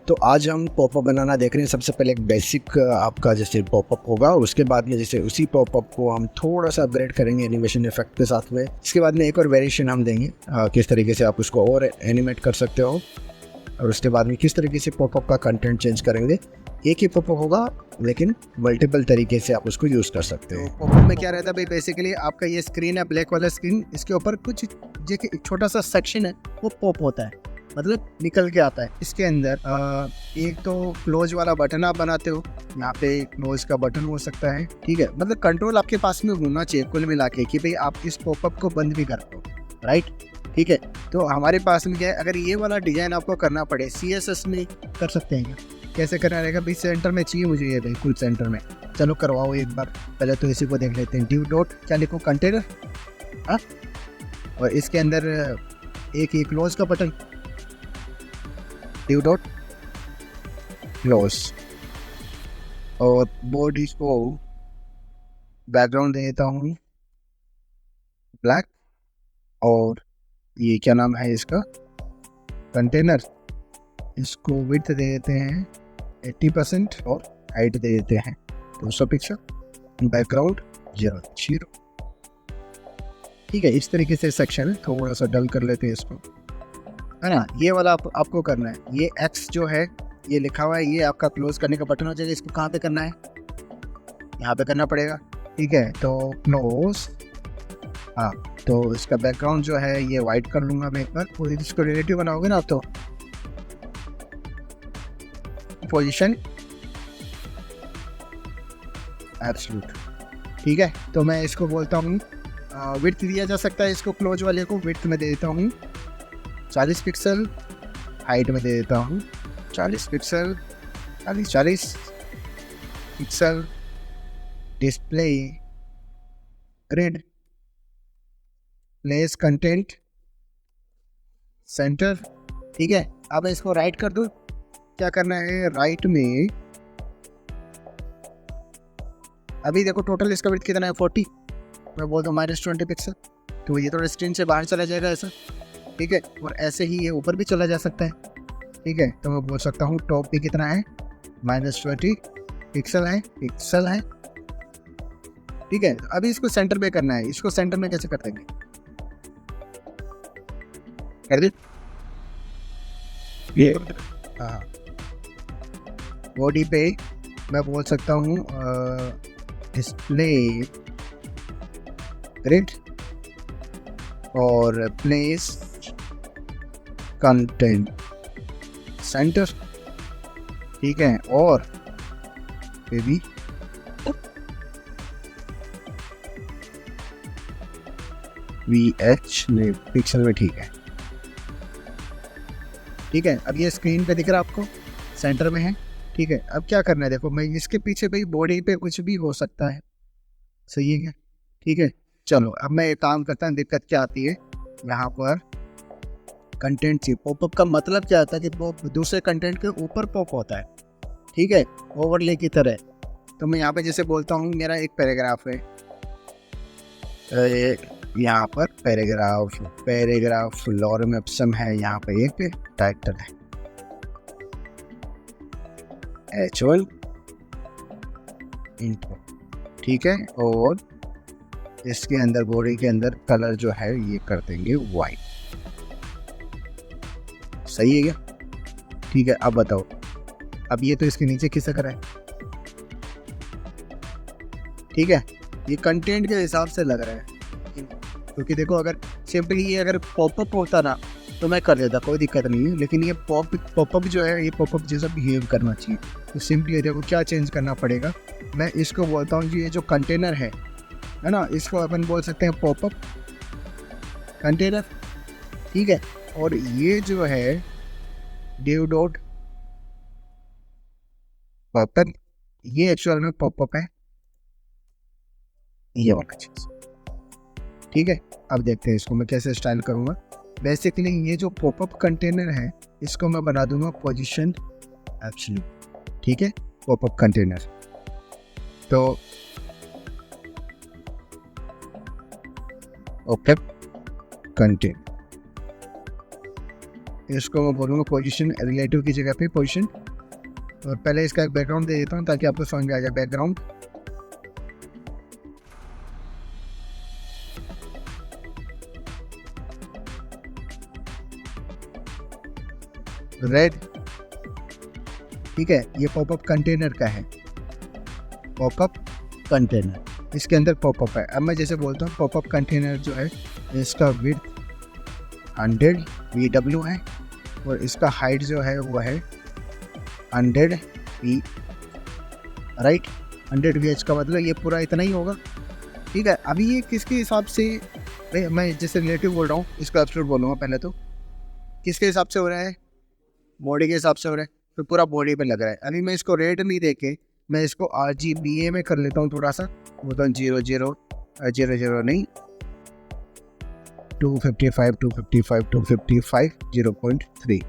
तो आज हम पॉपअप बनाना देख रहे हैं। सबसे पहले एक बेसिक आपका जैसे पॉपअप होगा, उसके बाद में जैसे उसी पॉपअप को हम थोड़ा सा अपग्रेड करेंगे एनिमेशन इफेक्ट के साथ में। इसके बाद में एक और वेरिएशन हम देंगे किस तरीके से आप उसको और एनिमेट कर सकते हो, और उसके बाद में किस तरीके से पॉपअप का कंटेंट चेंज करेंगे। एक ही पॉपअप होगा लेकिन मल्टीपल तरीके से आप उसको यूज़ कर सकते हो। पॉपअप में क्या रहता है भाई, बेसिकली आपका ये स्क्रीन है, ब्लैक वाला स्क्रीन, इसके ऊपर कुछ एक छोटा सा सेक्शन है वो पॉप होता है, मतलब निकल के आता है। इसके अंदर एक तो क्लोज वाला बटन आप बनाते हो, यहाँ पे क्लोज का बटन हो सकता है, ठीक है। मतलब कंट्रोल आपके पास में होना चाहिए कुल मिला के कि भाई आप इस पॉपअप को बंद भी कर दो, राइट, ठीक है। तो हमारे पास में क्या है, अगर ये वाला डिजाइन आपको करना पड़े CSS में कर सकते हैं। कैसे करना रहेगा भाई, सेंटर में चाहिए मुझे ये बिल्कुल सेंटर में। चलो करवाओ एक बार, पहले तो इसी को देख लेते हैं। div डॉट क्या लिखो, कंटेनर, हाँ, और इसके अंदर एक ही क्लोज का बटन, div डॉट क्लोज, और बॉडी को बैकग्राउंड दे देता हूँ ब्लैक, और ये क्या नाम है इसका, कंटेनर, इसको विड्थ दे देते हैं 80% और हाइट दे देते हैं 200 पिक्सल, बैकग्राउंड 0 ठीक है। इस तरीके से सेक्शन है, थोड़ा सा डल कर लेते हैं इसको, है ना। ये वाला आपको करना है, ये X जो है ये लिखा हुआ है, ये आपका क्लोज करने का बटन हो जाएगा। इसको कहाँ पे करना है, यहाँ पे करना पड़ेगा, ठीक है। तो क्लोज, हाँ, तो इसका बैकग्राउंड जो है ये वाइट कर लूँगा मैं एक बार। और इसको रिलेटिव बनाओगे ना तो पोजीशन एब्सोल्यूट, ठीक है। तो मैं इसको बोलता हूँ विड्थ दिया जा सकता है, इसको क्लोज वाले को विड्थ में दे देता हूँ 40 पिक्सल, हाइट में दे देता हूँ 40 pixel, 40 pixel, display grid, place content centre, ठीक है। अब इसको राइट कर दो। क्या करना है, राइट में अभी देखो टोटल इसका विड्थ कितना है 40, मैं बोलता हूँ -20 पिक्सल, तो ये थोड़ा स्क्रीन से बाहर चला जाएगा ऐसा, ठीक है। और ऐसे ही ये ऊपर भी चला जा सकता है, ठीक है। तो मैं बोल सकता हूँ टॉप पे कितना है, -20 पिक्सल है, ठीक है। अभी इसको सेंटर पे करना है। इसको सेंटर में कैसे कर देंगे, कर दे ये, हाँ, बॉडी पे मैं बोल सकता हूँ डिस्प्ले ग्रिड और प्लेस कंटेंट सेंटर, ठीक है। और बेबी VH में पिक्सल में, ठीक है, ठीक है। अब ये स्क्रीन पे दिख रहा है आपको, सेंटर में है, ठीक है। अब क्या करना है, देखो मैं इसके पीछे भाई बॉडी पे कुछ भी हो सकता है, सही है क्या, ठीक है। चलो अब मैं एक काम करता हूँ, दिक्कत क्या आती है यहाँ पर, कंटेंट चाहिए। पॉपअप का मतलब क्या होता है कि वो दूसरे कंटेंट के ऊपर पॉप होता है, ठीक है, ओवरले की तरह। तो मैं यहाँ पे जैसे बोलता हूँ मेरा एक पैराग्राफ है, यहाँ पर पैराग्राफ लॉरम एप्सम है, यहाँ पे एक टाइटल है H1 इंट्रो, ठीक है। और इसके अंदर बॉडी के अंदर कलर जो है ये कर देंगे वाइट, सही है क्या, ठीक है। अब बताओ, अब ये तो इसके नीचे खिसक रहा है, ठीक है, ये कंटेंट के हिसाब से लग रहा है, क्योंकि देखो अगर सिंपली ये अगर पॉपअप होता ना तो मैं कर देता, कोई दिक्कत नहीं है। लेकिन ये पॉपअप जो है ये पॉपअप जैसा बिहेव करना चाहिए। तो सिंपली देखो क्या चेंज करना पड़ेगा, मैं इसको बोलता हूँ कि ये जो कंटेनर है ना, इसको अपन बोल सकते हैं पॉपअप कंटेनर, ठीक है। और ये जो है div डॉट पॉपअप, ये एक्चुअल में पॉपअप है, ये वाला चीज, ठीक है। अब देखते हैं इसको मैं कैसे स्टाइल करूँगा। बेसिकली ये जो पॉपअप कंटेनर है इसको मैं बना दूंगा पोजीशन एब्सोल्यूट, ठीक है, पॉपअप कंटेनर। तो ओके कंटेनर, इसको मैं बोलूँगा पोजीशन, रिलेटिव की जगह पे पोजीशन। और पहले इसका एक बैकग्राउंड दे देता हूँ ताकि आपको समझ में आ जाए। बैकग्राउंड रेड, ठीक है। ये पॉपअप कंटेनर का है, पॉपअप कंटेनर, इसके अंदर पॉपअप है। अब मैं जैसे बोलता हूँ पॉपअप कंटेनर जो है इसका विड्थ 100 VW है और इसका हाइट जो है वो है 100 V, राइट। 100 VH का मतलब ये पूरा इतना ही होगा, ठीक है। अभी ये किसके हिसाब से, मैं जैसे रिलेटिव बोल रहा हूँ, इसका एब्सोल्यूट बोलूँगा पहले तो। किसके हिसाब से हो रहा है? बॉडी के हिसाब से हो रहा है, तो पूरा बॉडी पे लग रहा है। अभी मैं इसको रेट नहीं देके मैं इसको RGBA में कर लेता हूँ थोड़ा सा, बोलता हूँ 00 नहीं 255 0.3,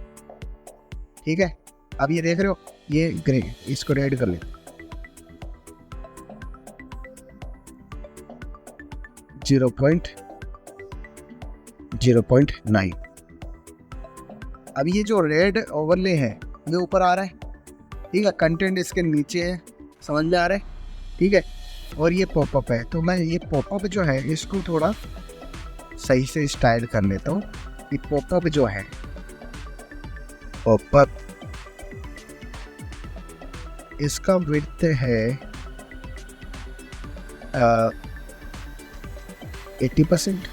ठीक है। अब ये देख रहे हो, ये ग्रे, इसको रेड कर ले 0.9। अब ये जो रेड ओवरले है ये ऊपर आ रहा है, ठीक है। कंटेंट इसके नीचे है, समझ में आ रहा है, ठीक है। और ये पॉपअप है, तो मैं ये पॉपअप जो है इसको थोड़ा सही से स्टाइल कर लेता हूँ। ये पॉपअप जो है, पॉपअप इसका विड्थ है 80%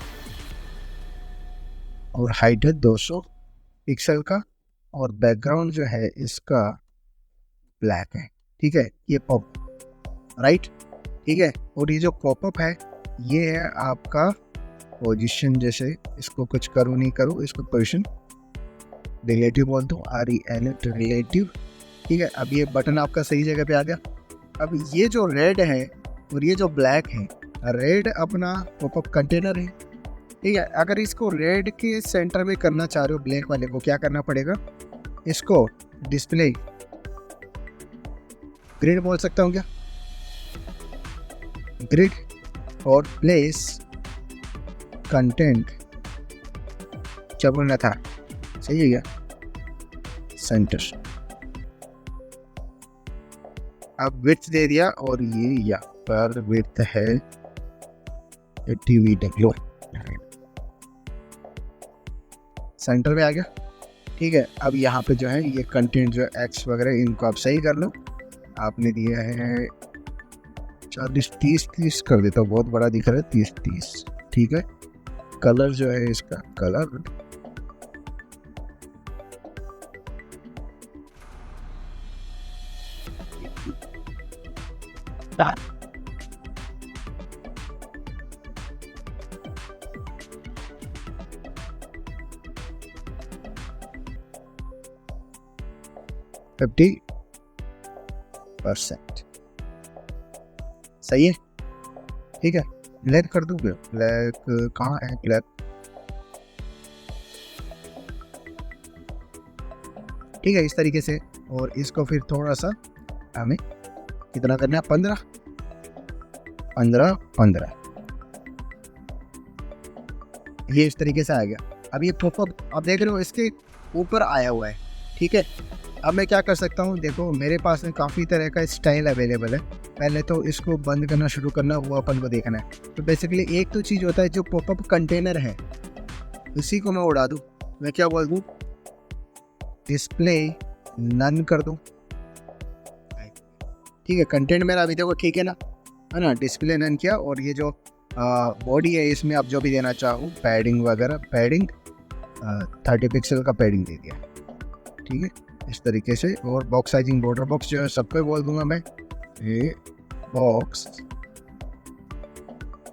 और हाइट है 200 पिक्सल का, और बैकग्राउंड जो है इसका ब्लैक है, ठीक है। ये पॉप, राइट, ठीक है। और ये जो पॉपअप है ये है आपका पोजीशन, जैसे इसको कुछ करूँ नहीं करूँ, इसको पोजीशन रिलेटिव बोल दूँ, REL रिलेटिव, ठीक है। अब ये बटन आपका सही जगह पे आ गया। अब ये जो रेड है और ये जो ब्लैक है, रेड अपना पॉपअप कंटेनर है, ठीक है। अगर इसको रेड के सेंटर में करना चाह रहे हो ब्लैक वाले को, क्या करना पड़ेगा? इसको डिस्प्ले ग्रिड बोल सकता हूँ क्या, ग्रिड, और प्लेस कंटेंट, क्या बोलना था, सही है क्या, सेंटर। अब विड्थ दे दिया, और ये यहाँ पर विड्थ है 80 VW, सेंटर में आ गया, ठीक है। अब यहाँ पे जो है ये कंटेंट जो एक्स वगैरह इनको आप सही कर लो। आपने दिया है 40-30 कर देता हूँ, बहुत बड़ा दिख रहा है, 30-30, ठीक है। कलर जो है इसका कलर $50 सही है, ठीक है। ब्लैक कर दूँ, ब्लैक कहाँ है, ब्लैक, ठीक है, इस तरीके से। और इसको फिर थोड़ा सा हमें कितना करना है, 15 ये इस तरीके से आ गया। अब ये पॉपअप आप देख रहे हो इसके ऊपर आया हुआ है, ठीक है। अब मैं क्या कर सकता हूँ, देखो मेरे पास में काफ़ी तरह का स्टाइल अवेलेबल है। पहले तो इसको बंद करना शुरू करना, वो अपन को देखना है। तो बेसिकली एक तो चीज़ होता है जो पॉपअप कंटेनर है, उसी को मैं उड़ा दूँ, मैं क्या बोल दूँ, डिस्प्ले नन कर दूँ, ठीक है। कंटेंट मेरा अभी देखो ठीक है ना, है ना, डिस्प्ले नन किया। और ये जो बॉडी है इसमें आप जो भी देना चाहो, पैडिंग वगैरह, पैडिंग 30 पिक्सल का पैडिंग दे दिया, ठीक है, इस तरीके से। और बॉक्स साइजिंग, बॉर्डर बॉक्स जो है सबको बोल दूंगा मैं, ये बॉक्स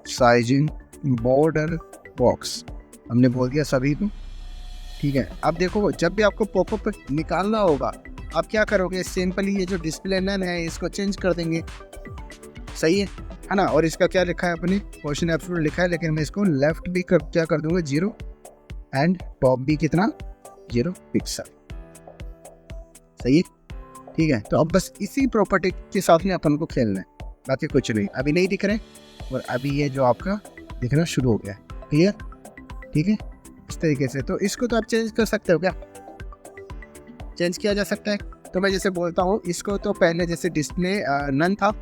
साइजिंग बॉर्डर बॉक्स हमने बोल दिया सभी को, ठीक है। अब देखो जब भी आपको पॉपअप निकालना होगा, आप क्या करोगे, सिंपली ये जो डिस्प्ले नन है इसको चेंज कर देंगे, सही है ना। और इसका क्या लिखा है, अपने पोजीशन एब्सोल्यूट लिखा है, लेकिन मैं इसको लेफ्ट भी क्या कर दूंगा 0, एंड टॉप भी कितना 0 पिक्सल, सही है, ठीक है। तो अब बस इसी प्रॉपर्टी के साथ में अपन को खेलना है, बाकी कुछ नहीं। अभी नहीं दिख रहे, और अभी ये जो आपका दिखना शुरू हो गया, क्लियर, ठीक है, इस तरीके से। तो इसको तो आप चेंज कर सकते हो क्या, चेंज किया जा सकता है। तो मैं जैसे बोलता हूँ इसको, तो पहले जैसे डिस्प्ले नन था,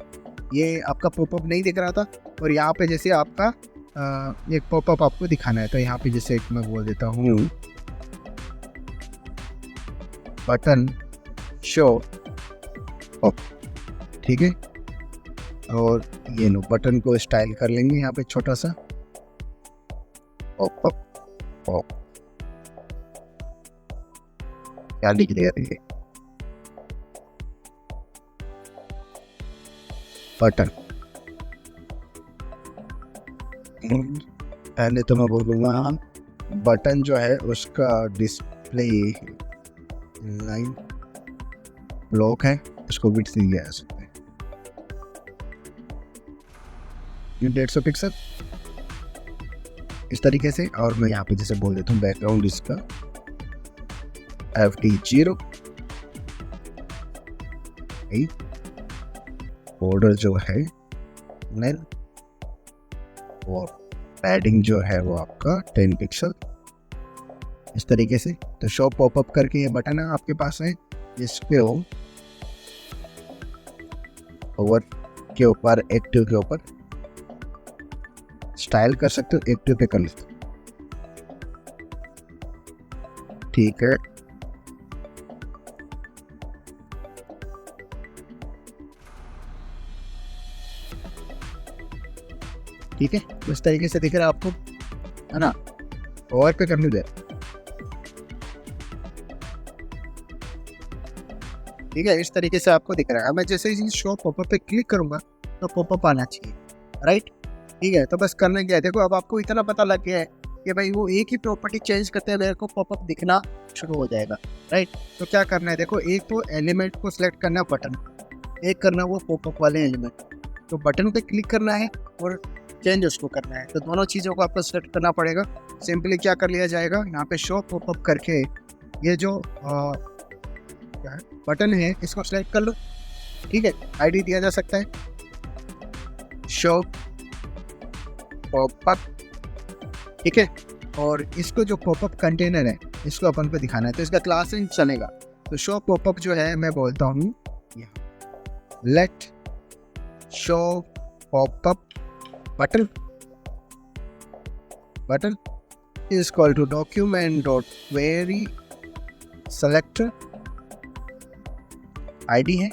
ये आपका पॉपअप नहीं दिख रहा था, और यहाँ पे जैसे आपका एक पॉपअप आपको दिखाना है, तो यहाँ पे जैसे मैं बोल देता हूँ बटन शो अप, ठीक है। और ये नो बटन को स्टाइल कर लेंगे यहाँ पे छोटा सा पॉप पॉप, क्या लिख दिया ये बटन। पहले तो मैं बोलूँगा बटन जो है उसका डिस्प्ले लाइन ब्लॉक है, उसको विड्थ नहीं दिया जा सकता है, 150 पिक्सल इस तरीके से। और मैं यहाँ पे जैसे बोल देता हूँ बैकग्राउंड इसका FD0, बॉर्डर जो है नल, और पैडिंग जो है वो आपका 10 पिक्सल इस तरीके से। तो शो पॉपअप करके ये बटन है आपके पास है, इस पे हो ओवर के ऊपर एक्टिव के ऊपर स्टाइल कर सकते हो, एक्टिव पे कर लेते हो, ठीक है। ठीक है, इस तरीके से दिख रहा है आपको, है ना। ओवर पे करने दे, ठीक है, इस तरीके से आपको दिख रहा है। मैं जैसे ही शो पॉपअप पे क्लिक करूंगा तो पॉपअप आना चाहिए, राइट। ठीक है, तो बस करने गया, देखो अब आपको इतना पता लग गया है कि भाई वो एक ही प्रॉपर्टी चेंज करते हैं मेरे को पॉपअप दिखना शुरू हो जाएगा, राइट। तो क्या करना है, देखो एक तो एलिमेंट को सिलेक्ट करना है बटन, एक करना वो पॉपअप वाले एलिमेंट। तो बटन पे क्लिक करना है और चेंज उसको करना है, तो दोनों चीज़ों को आपको सिलेक्ट करना पड़ेगा। सिंपली क्या कर लिया जाएगा, यहाँ पे शो पॉपअप करके ये जो क्या है बटन है इसको सिलेक्ट कर लो, ठीक है। आईडी दिया जा सकता है शो पॉपअप, ठीक है। और इसको जो पॉपअप कंटेनर है इसको अपन को दिखाना है, तो इसका क्लास नेम चलेगा। तो शो पॉपअप जो है मैं बोलता हूँ let show popup button, button is equal to document dot query selector, ID है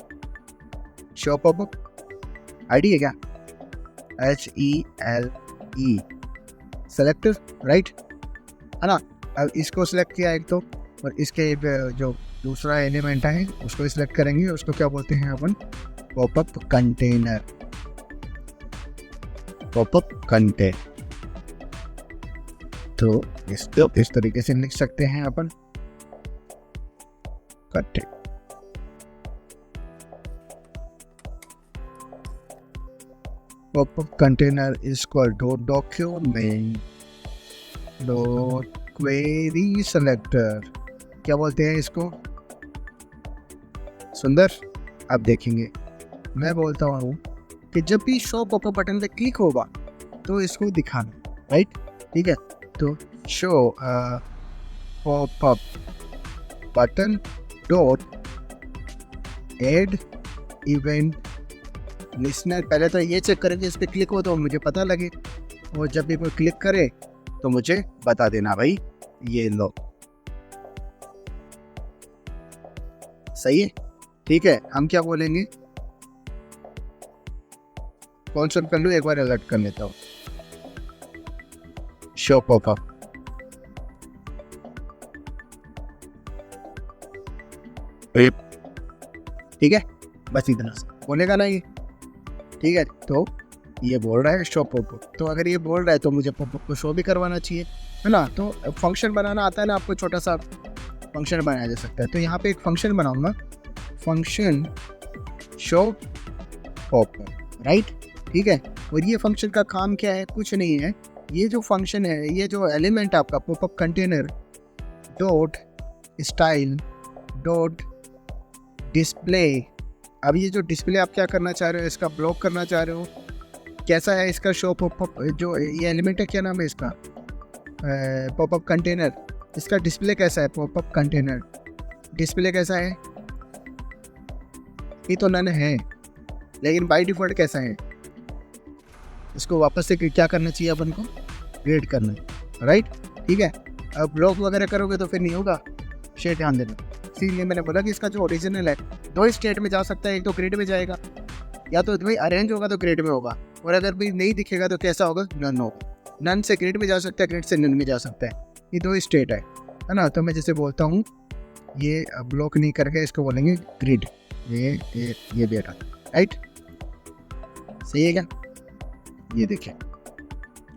शो पॉपअप, आईडी है क्या HELE सेलेक्टर, राइट, है ना। अब इसको सिलेक्ट किया एक तो, और इसके जो दूसरा एलिमेंट है उसको सिलेक्ट करेंगे, उसको क्या बोलते हैं अपन पॉपअप कंटेनर, पॉपअप कंटेनर। तो इसको इस तरीके से लिख सकते हैं अपन container, popup container is equal to document dot query selector, क्या बोलते हैं इसको सुंदर। अब देखेंगे मैं बोलता हूँ कि जब भी शो पॉपअप बटन पे क्लिक होगा तो इसको दिखाना, राइट, ठीक है। तो show popup button dot add event listener, पहले तो ये चेक करेंगे इस पर क्लिक हो तो मुझे पता लगे, और जब भी कोई क्लिक करे तो मुझे बता देना भाई ये लो, सही है, ठीक है। हम क्या बोलेंगे, कौन सा कर लूँ, एक बार अलर्ट कर लेता हूँ शो पॉपअप, ठीक है, बस इतना बोलेगा ना ये, ठीक है। तो ये बोल रहा है शो पॉपअप, तो अगर ये बोल रहा है तो मुझे पॉपअप को शो भी करवाना चाहिए, है ना। तो फंक्शन बनाना आता है ना आपको, छोटा सा फंक्शन बनाया जा सकता है। तो यहाँ पे एक फंक्शन बनाऊंगा, फंक्शन शो पॉपअप, राइट, ठीक है। और ये फंक्शन का काम क्या है, कुछ नहीं है, ये जो फंक्शन है, ये जो एलिमेंट है आपका popup container dot style dot display. अब ये जो डिस्प्ले आप क्या करना चाह रहे हो, इसका ब्लॉक करना चाह रहे हो, कैसा है इसका शो पॉपअप, जो ये एलिमेंट है क्या नाम है इसका पॉपअप कंटेनर, इसका डिस्प्ले कैसा है पॉपअप कंटेनर डिस्प्ले कैसा है, ये तो नन है, लेकिन बाय डिफ़ॉल्ट कैसा है, इसको वापस से क्या करना चाहिए अपन को, ग्रेड करना है, राइट। ठीक है, अब ब्लॉक वगैरह करोगे तो फिर नहीं होगा, शेयर ध्यान देना। इसीलिए मैंने बोला कि इसका जो ओरिजिनल है 2 स्टेट में जा सकता है, एक तो ग्रेड में जाएगा, या तो भाई अरेंज होगा तो ग्रेड में होगा, और अगर भी नहीं दिखेगा तो कैसा होगा, नन होगा। नन से ग्रेड में जा सकता है, ग्रेड से नन में जा सकता है, ये 2 स्टेट है ना। तो मैं जैसे बोलता हूँ ये ब्लॉक नहीं करके इसको बोलेंगे ग्रिड, ये बेटा, राइट, सही है क्या। ये देखिए,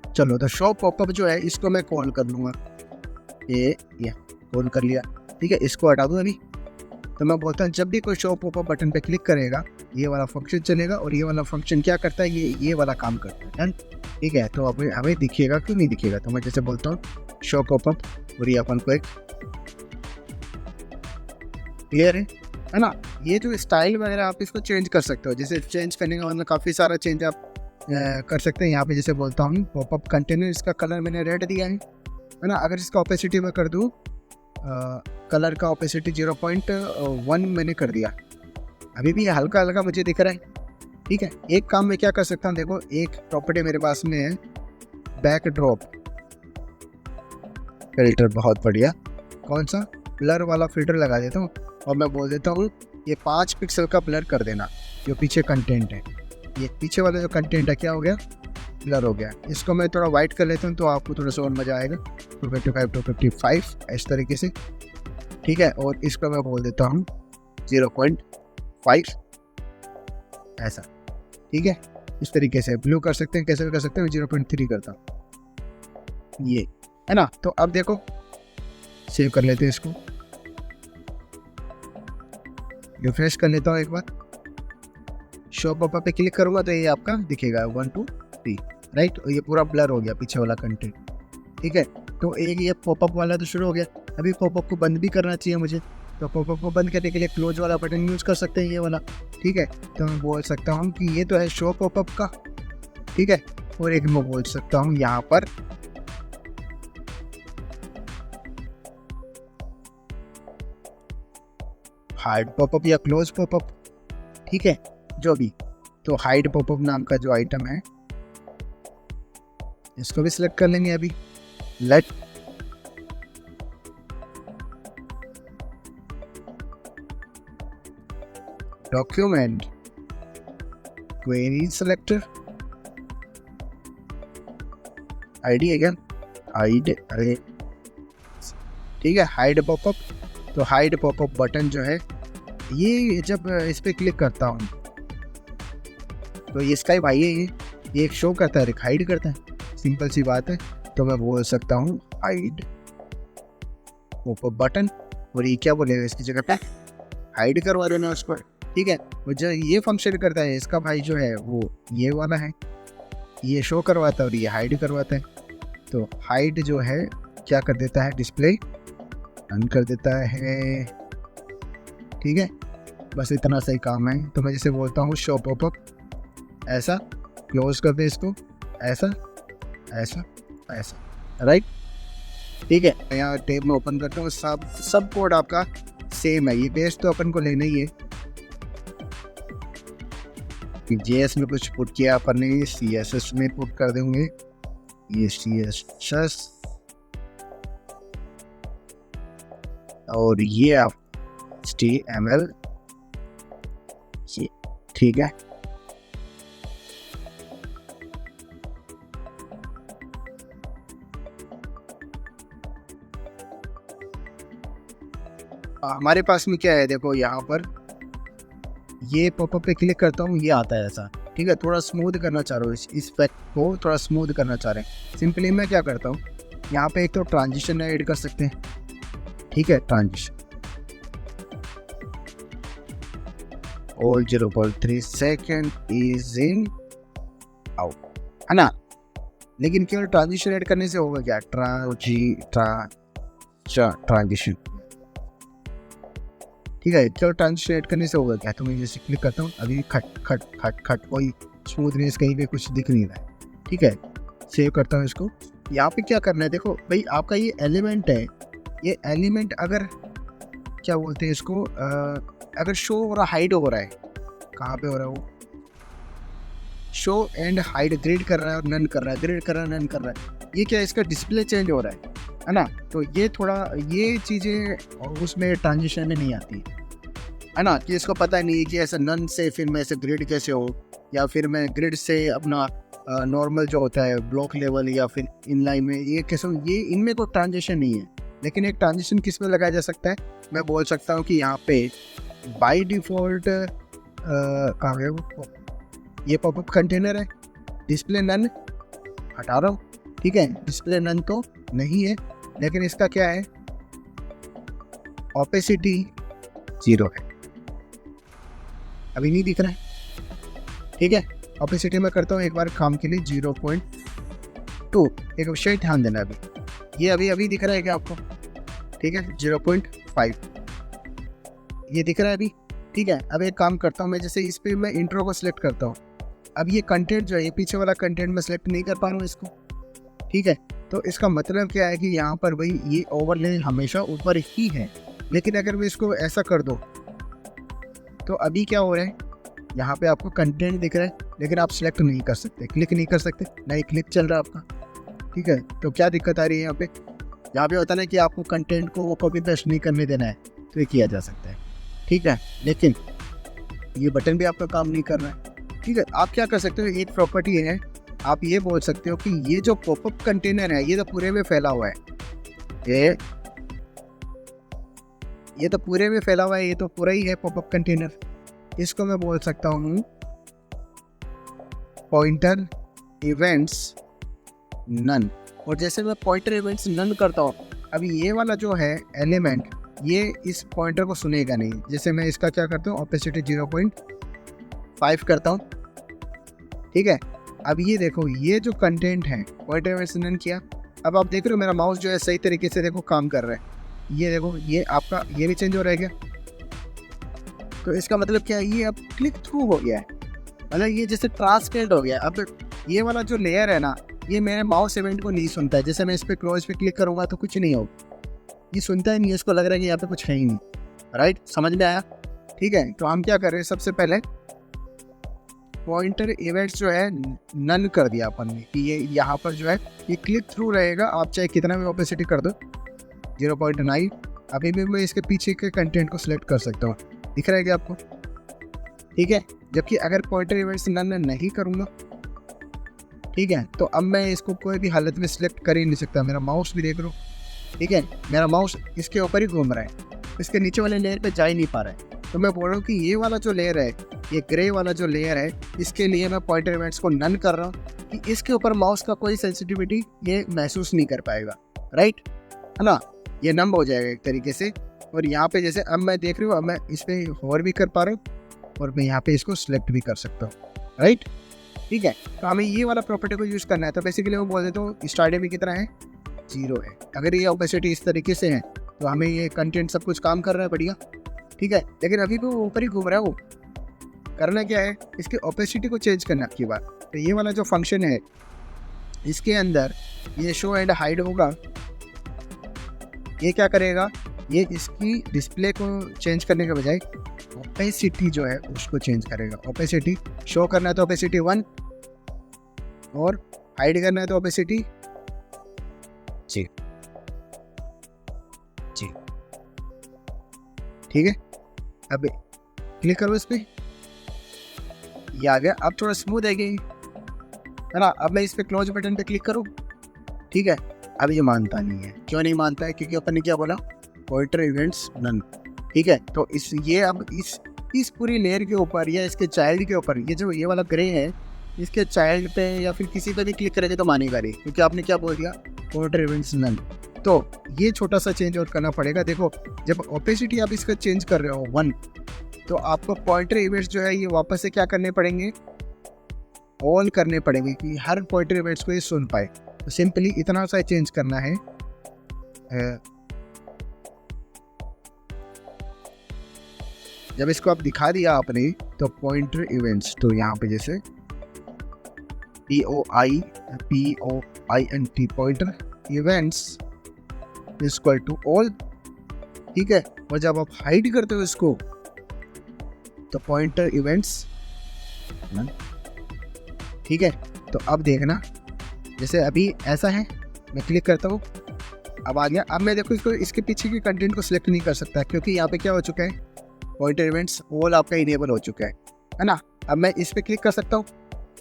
चलो तो शो पॉपअप जो है इसको मैं कॉल कर लूँगा, ये कॉल कर लिया, ठीक है। इसको हटा दूँ अभी, तो मैं बोलता हूँ जब भी कोई शो पॉपअप बटन पे क्लिक करेगा ये वाला फंक्शन चलेगा, और ये वाला फंक्शन क्या करता है, ये वाला काम करता है, डन, ठीक है। तो अब हमें दिखेगा क्यों नहीं दिखेगा, तो मैं जैसे बोलता हूँ शो पॉपअप, और ये अपन को एक क्लियर है ना। ये जो स्टाइल वगैरह आप इसको चेंज कर सकते हो, जैसे चेंज करने का मतलब काफ़ी सारा चेंज आप कर सकते हैं। यहाँ पे जैसे बोलता हूँ पॉपअप कंटेनर, इसका कलर मैंने रेड दिया है ना। अगर इसका ओपेसिटी मैं कर दूँ, कलर का ओपेसिटी 0.1 मैंने कर दिया, अभी भी हल्का हल्का मुझे दिख रहा है, ठीक है। एक काम मैं क्या कर सकता हूँ, देखो एक प्रॉपर्टी मेरे पास में है, बैक ड्रॉप फिल्टर, बहुत बढ़िया, कौन सा, ब्लर वाला फिल्टर लगा देता हूँ, और मैं बोल देता हूँ ये 5 पिक्सल का ब्लर कर देना, जो पीछे कंटेंट है, ये पीछे वाला जो कंटेंट है क्या हो गया, ब्लर हो गया। इसको मैं थोड़ा वाइट कर लेता हूँ तो आपको थोड़ा सा और मज़ा आएगा, 255 255 इस तरीके से, ठीक है। और इसको मैं बोल देता हूँ 0.5 ऐसा, ठीक है। इस तरीके से ब्लू कर सकते हैं, कैसे भी कर सकते हैं, 0.3 करता हूँ, ये है ना। तो अब देखो सेव कर लेते हैं इसको, रिफ्रेश कर लेता हूँ एक बार, शो पॉपअप पे क्लिक करूँगा तो ये आपका दिखेगा 1 2 3, राइट, और ये पूरा ब्लर हो गया पीछे वाला कंटेंट, ठीक है। तो एक ये पॉपअप वाला तो शुरू हो गया, अभी पॉपअप को बंद भी करना चाहिए मुझे, तो पॉपअप को बंद करने के लिए क्लोज वाला बटन यूज़ कर सकते हैं, ये वाला, ठीक है। तो मैं बोल सकता हूँ कि ये तो है शो पॉपअप का, ठीक है। और एक मैं बोल सकता हूँ यहाँ पर हाइड पॉपअप या क्लोज पॉपअप, ठीक है, जो भी। तो हाइड पॉपअप नाम का जो आइटम है इसको भी सिलेक्ट कर लेंगे अभी, let document query selector ID है क्या, हाइड, अरे ठीक है, हाइड पॉपअप। तो हाइड पॉपअप बटन जो है ये जब इस पर क्लिक करता हूँ तो इसका ही भाई है, ये एक शो करता है, एक हाइड करता है, सिंपल सी बात है। तो मैं बोल सकता हूँ हाइड पॉपअप बटन, और ये क्या बोलेगा इसकी जगह पे, हाइड करवा देना उसको, ठीक है। वो जो ये फंक्शन करता है इसका भाई जो है वो ये वाला है, ये शो करवाता है और ये हाइड करवाता है। तो हाइड जो है क्या कर देता है, डिस्प्ले ऑन कर देता है, ठीक है। बस इतना सही काम है। तो मैं जैसे बोलता हूँ शो पॉपअप, ऐसा क्लोज कर दे इसको, ऐसा ऐसा ऐसा, राइट, ठीक है। यहाँ टेब में ओपन करता हूँ, सब कोड आपका सेम है, ये बेस तो अपन को लेना ही है। JS में कुछ पुट किया अपन ने, CSS में पुट कर देंगे, ये CSS, और ये आप HTML, ठीक है। हमारे पास में क्या है, देखो यहाँ पर ये पॉपअप पे क्लिक करता हूँ, ये आता है ऐसा, ठीक है। थोड़ा स्मूथ करना चाह रहा हूँ, इस फैक्ट को थोड़ा स्मूथ करना चाह रहे हैं। सिंपली मैं क्या करता हूँ, यहाँ पे एक तो ट्रांजिशन ऐड कर सकते हैं, ठीक है, ट्रांजिशन और 0.3 सेकेंड इज इन आउट, है ना। लेकिन केवल ट्रांजिशन ऐड करने से होगा क्या, ट्रांजिशन, ठीक है, केवल ट्रांजिशन ऐड करने से होगा क्या। तो मैं जैसे क्लिक करता हूँ, अभी खट खट खट खट, कोई स्मूथनेस कहीं पे कुछ दिख नहीं रहा है, ठीक है। सेव करता हूँ इसको। यहाँ पे क्या करना है, देखो भाई आपका ये एलिमेंट है, ये एलिमेंट अगर क्या बोलते हैं इसको, अगर शो हो रहा हाइड हो रहा है, कहाँ पे हो रहा है वो, शो एंड हाइड ग्रिड कर रहा है और नन कर रहा है, ग्रिड कर रहा है नन कर रहा है, ये क्या इसका डिस्प्ले चेंज हो रहा है ना। तो ये थोड़ा ये चीज़ें उसमें ट्रांजिशन में नहीं आती है ना, कि इसको पता नहीं है कि ऐसा नन से फिर मैं ऐसे ग्रिड कैसे हो, या फिर मैं ग्रिड से अपना नॉर्मल जो होता है ब्लॉक लेवल या फिर इनलाइन में ये कैसे, ये इनमें कोई ट्रांजिशन नहीं है। लेकिन एक ट्रांजिशन किस में लगाया जा सकता है, मैं बोल सकता हूँ कि यहाँ पे बाय डिफ़ॉल्ट कहाँ गया वो, ये पॉपअप कंटेनर है, डिस्प्ले नन हटा रहा हूँ, ठीक है, डिस्प्ले नन तो नहीं है, लेकिन इसका क्या है, ओपेसिटी 0 है, अभी नहीं दिख रहा है, ठीक है। ओपेसिटी में करता हूँ एक बार काम के लिए 0.2, एक विषय ध्यान देना, अभी ये अभी दिख रहा है क्या आपको, ठीक है, 0.5 ये दिख रहा है अभी, ठीक है। अब एक काम करता हूँ मैं, जैसे इस पर मैं इंट्रो को सिलेक्ट करता हूँ, अब ये कंटेंट जो है, ये पीछे वाला कंटेंट मैं सिलेक्ट नहीं कर पा रहा हूँ इसको, ठीक है। तो इसका मतलब क्या है कि यहाँ पर भाई ये ओवरले हमेशा ऊपर ही है, लेकिन अगर मैं इसको ऐसा कर दूँ तो अभी क्या हो रहा है, यहाँ पे आपको कंटेंट दिख रहा है, लेकिन आप सिलेक्ट नहीं कर सकते, क्लिक नहीं कर सकते, नहीं क्लिक चल रहा है आपका, ठीक है। तो क्या दिक्कत आ रही है यहाँ पे होता है ना कि आपको कंटेंट को वो कॉपी पेस्ट नहीं करने देना है, तो ये किया जा सकता है, ठीक है। लेकिन ये बटन भी आपका काम नहीं कर रहा है, ठीक है। आप क्या कर सकते हो, एक प्रॉपर्टी है, आप ये बोल सकते हो कि ये जो पॉपअप कंटेनर है ये तो पूरे में फैला हुआ है, ये तो पूरे में फैला हुआ है, ये तो पूरा ही है पॉपअप कंटेनर। इसको मैं बोल सकता हूँ पॉइंटर इवेंट्स नन, और जैसे मैं पॉइंटर इवेंट्स नन करता हूँ, अभी ये वाला जो है एलिमेंट ये इस पॉइंटर को सुनेगा नहीं। जैसे मैं इसका क्या करता हूँ, ओपेसिटी 0.5 करता हूँ, ठीक है। अब ये देखो, ये जो कंटेंट है पॉइंटर इवेंट्स नन किया, अब आप देख रहे हो मेरा माउस जो है सही तरीके से देखो काम कर रहा है, ये देखो ये आपका ये भी चेंज हो रहा है क्या, तो इसका मतलब क्या है, ये अब क्लिक थ्रू हो गया है, मतलब ये जैसे ट्रांसपेरेंट हो गया। अब ये वाला जो लेयर है ना, ये मेरे माउस इवेंट को नहीं सुनता है, जैसे मैं इस पर क्लोज पे क्लिक करूँगा तो कुछ नहीं होगा, ये सुनता ही नहीं है, इसको लग रहा है कि यहाँ पे कुछ है ही नहीं, राइट, समझ में आया, ठीक है। तो हम क्या कर रहे हैं, सबसे पहले पॉइंटर इवेंट्स जो है नन कर दिया अपन ने, कि ये यहाँ पर जो है ये क्लिक थ्रू रहेगा, आप चाहे कितना भी ओपेसिटी कर दो 0.9। अभी भी मैं इसके पीछे के कंटेंट को सिलेक्ट कर सकता हूँ, दिख रहा है क्या आपको, ठीक है। जबकि अगर पॉइंटर इवेंट्स नन नहीं करूँगा, ठीक है, तो अब मैं इसको कोई भी हालत में सिलेक्ट कर ही नहीं सकता, मेरा माउस भी देख लो, ठीक है, मेरा माउस इसके ऊपर ही घूम रहा है, इसके नीचे वाले लेयर पे जा ही नहीं पा रहा है। तो मैं बोल रहा हूँ कि ये वाला जो लेयर है, ये ग्रे वाला जो लेयर है, इसके लिए मैं पॉइंटर इवेंट्स को नन कर रहा हूँ कि इसके ऊपर माउस का कोई सेंसिटिविटी ये महसूस नहीं कर पाएगा, राइट, है ना, ये नंब हो जाएगा एक तरीके से। और यहाँ पे जैसे अब मैं देख रही हूँ, अब मैं इस पर होवर भी कर पा रहा हूँ और मैं यहाँ पे इसको सिलेक्ट भी कर सकता हूँ, राइट, ठीक है। तो हमें ये वाला प्रॉपर्टी को यूज़ करना है, तो बेसिकली मैं बोल देता हूँ स्टार्टिंग में कितना है, 0 है। अगर ये ओपेसिटी इस तरीके से है तो हमें ये कंटेंट सब कुछ काम कर रहा है बढ़िया, ठीक है। लेकिन अभी भी वो ऊपर ही घूम रहा है, वो करना क्या है, इसकी ओपेसिटी को चेंज करना आपकी बात। तो ये वाला जो फंक्शन है इसके अंदर ये शो एंड हाइड होगा, ये क्या करेगा, ये इसकी डिस्प्ले को चेंज करने के बजाय ओपेसिटी जो है उसको चेंज करेगा। ओपेसिटी शो करना है तो ओपेसिटी 1 और हाइड करना है तो ओपेसिटी जी, ठीक है। अब क्लिक करो इस पर, ये आ गया, अब थोड़ा स्मूथ है ना। अब मैं इस पे क्लोज बटन पे क्लिक करूँ, ठीक है। अब ये मानता नहीं है, क्यों नहीं मानता है, क्योंकि अपन ने क्या बोला, पॉइंटर इवेंट्स नन, ठीक है। तो ये अब इस पूरी लेयर के ऊपर या इसके चाइल्ड के ऊपर, ये जो ये वाला ग्रे है, इसके चाइल्ड पे या फिर किसी पे भी क्लिक करेंगे तो मानेगा नहीं, क्योंकि आपने क्या बोल दिया, पॉइंटर इवेंट्स नन। तो ये छोटा सा चेंज और करना पड़ेगा। देखो, जब ओपेसिटी आप इसका चेंज कर रहे हो 1, तो आपको पॉइंटर इवेंट्स जो है ये वापस से क्या करने पड़ेंगे, ऑल करने पड़ेंगे, कि हर पॉइंटर इवेंट्स को ये सुन पाए। तो सिंपली इतना सा चेंज करना है, जब इसको आप दिखा दिया आपने तो पॉइंटर इवेंट्स, तो यहाँ पे जैसे POINT pointer events equal to all, ठीक है। और जब आप हाइड करते हो इसको तो पॉइंटर इवेंट्स, ठीक है। तो अब देखना, जैसे अभी ऐसा है, मैं क्लिक करता हूँ, अब आ गया। अब मैं देखो इसको, इसके पीछे के कंटेंट को सिलेक्ट नहीं कर सकता क्योंकि यहाँ पे क्या हो चुका है, पॉइंटर इवेंट्स ऑल आपका इनेबल हो चुका है ना। अब मैं इस पर क्लिक कर सकता हूँ,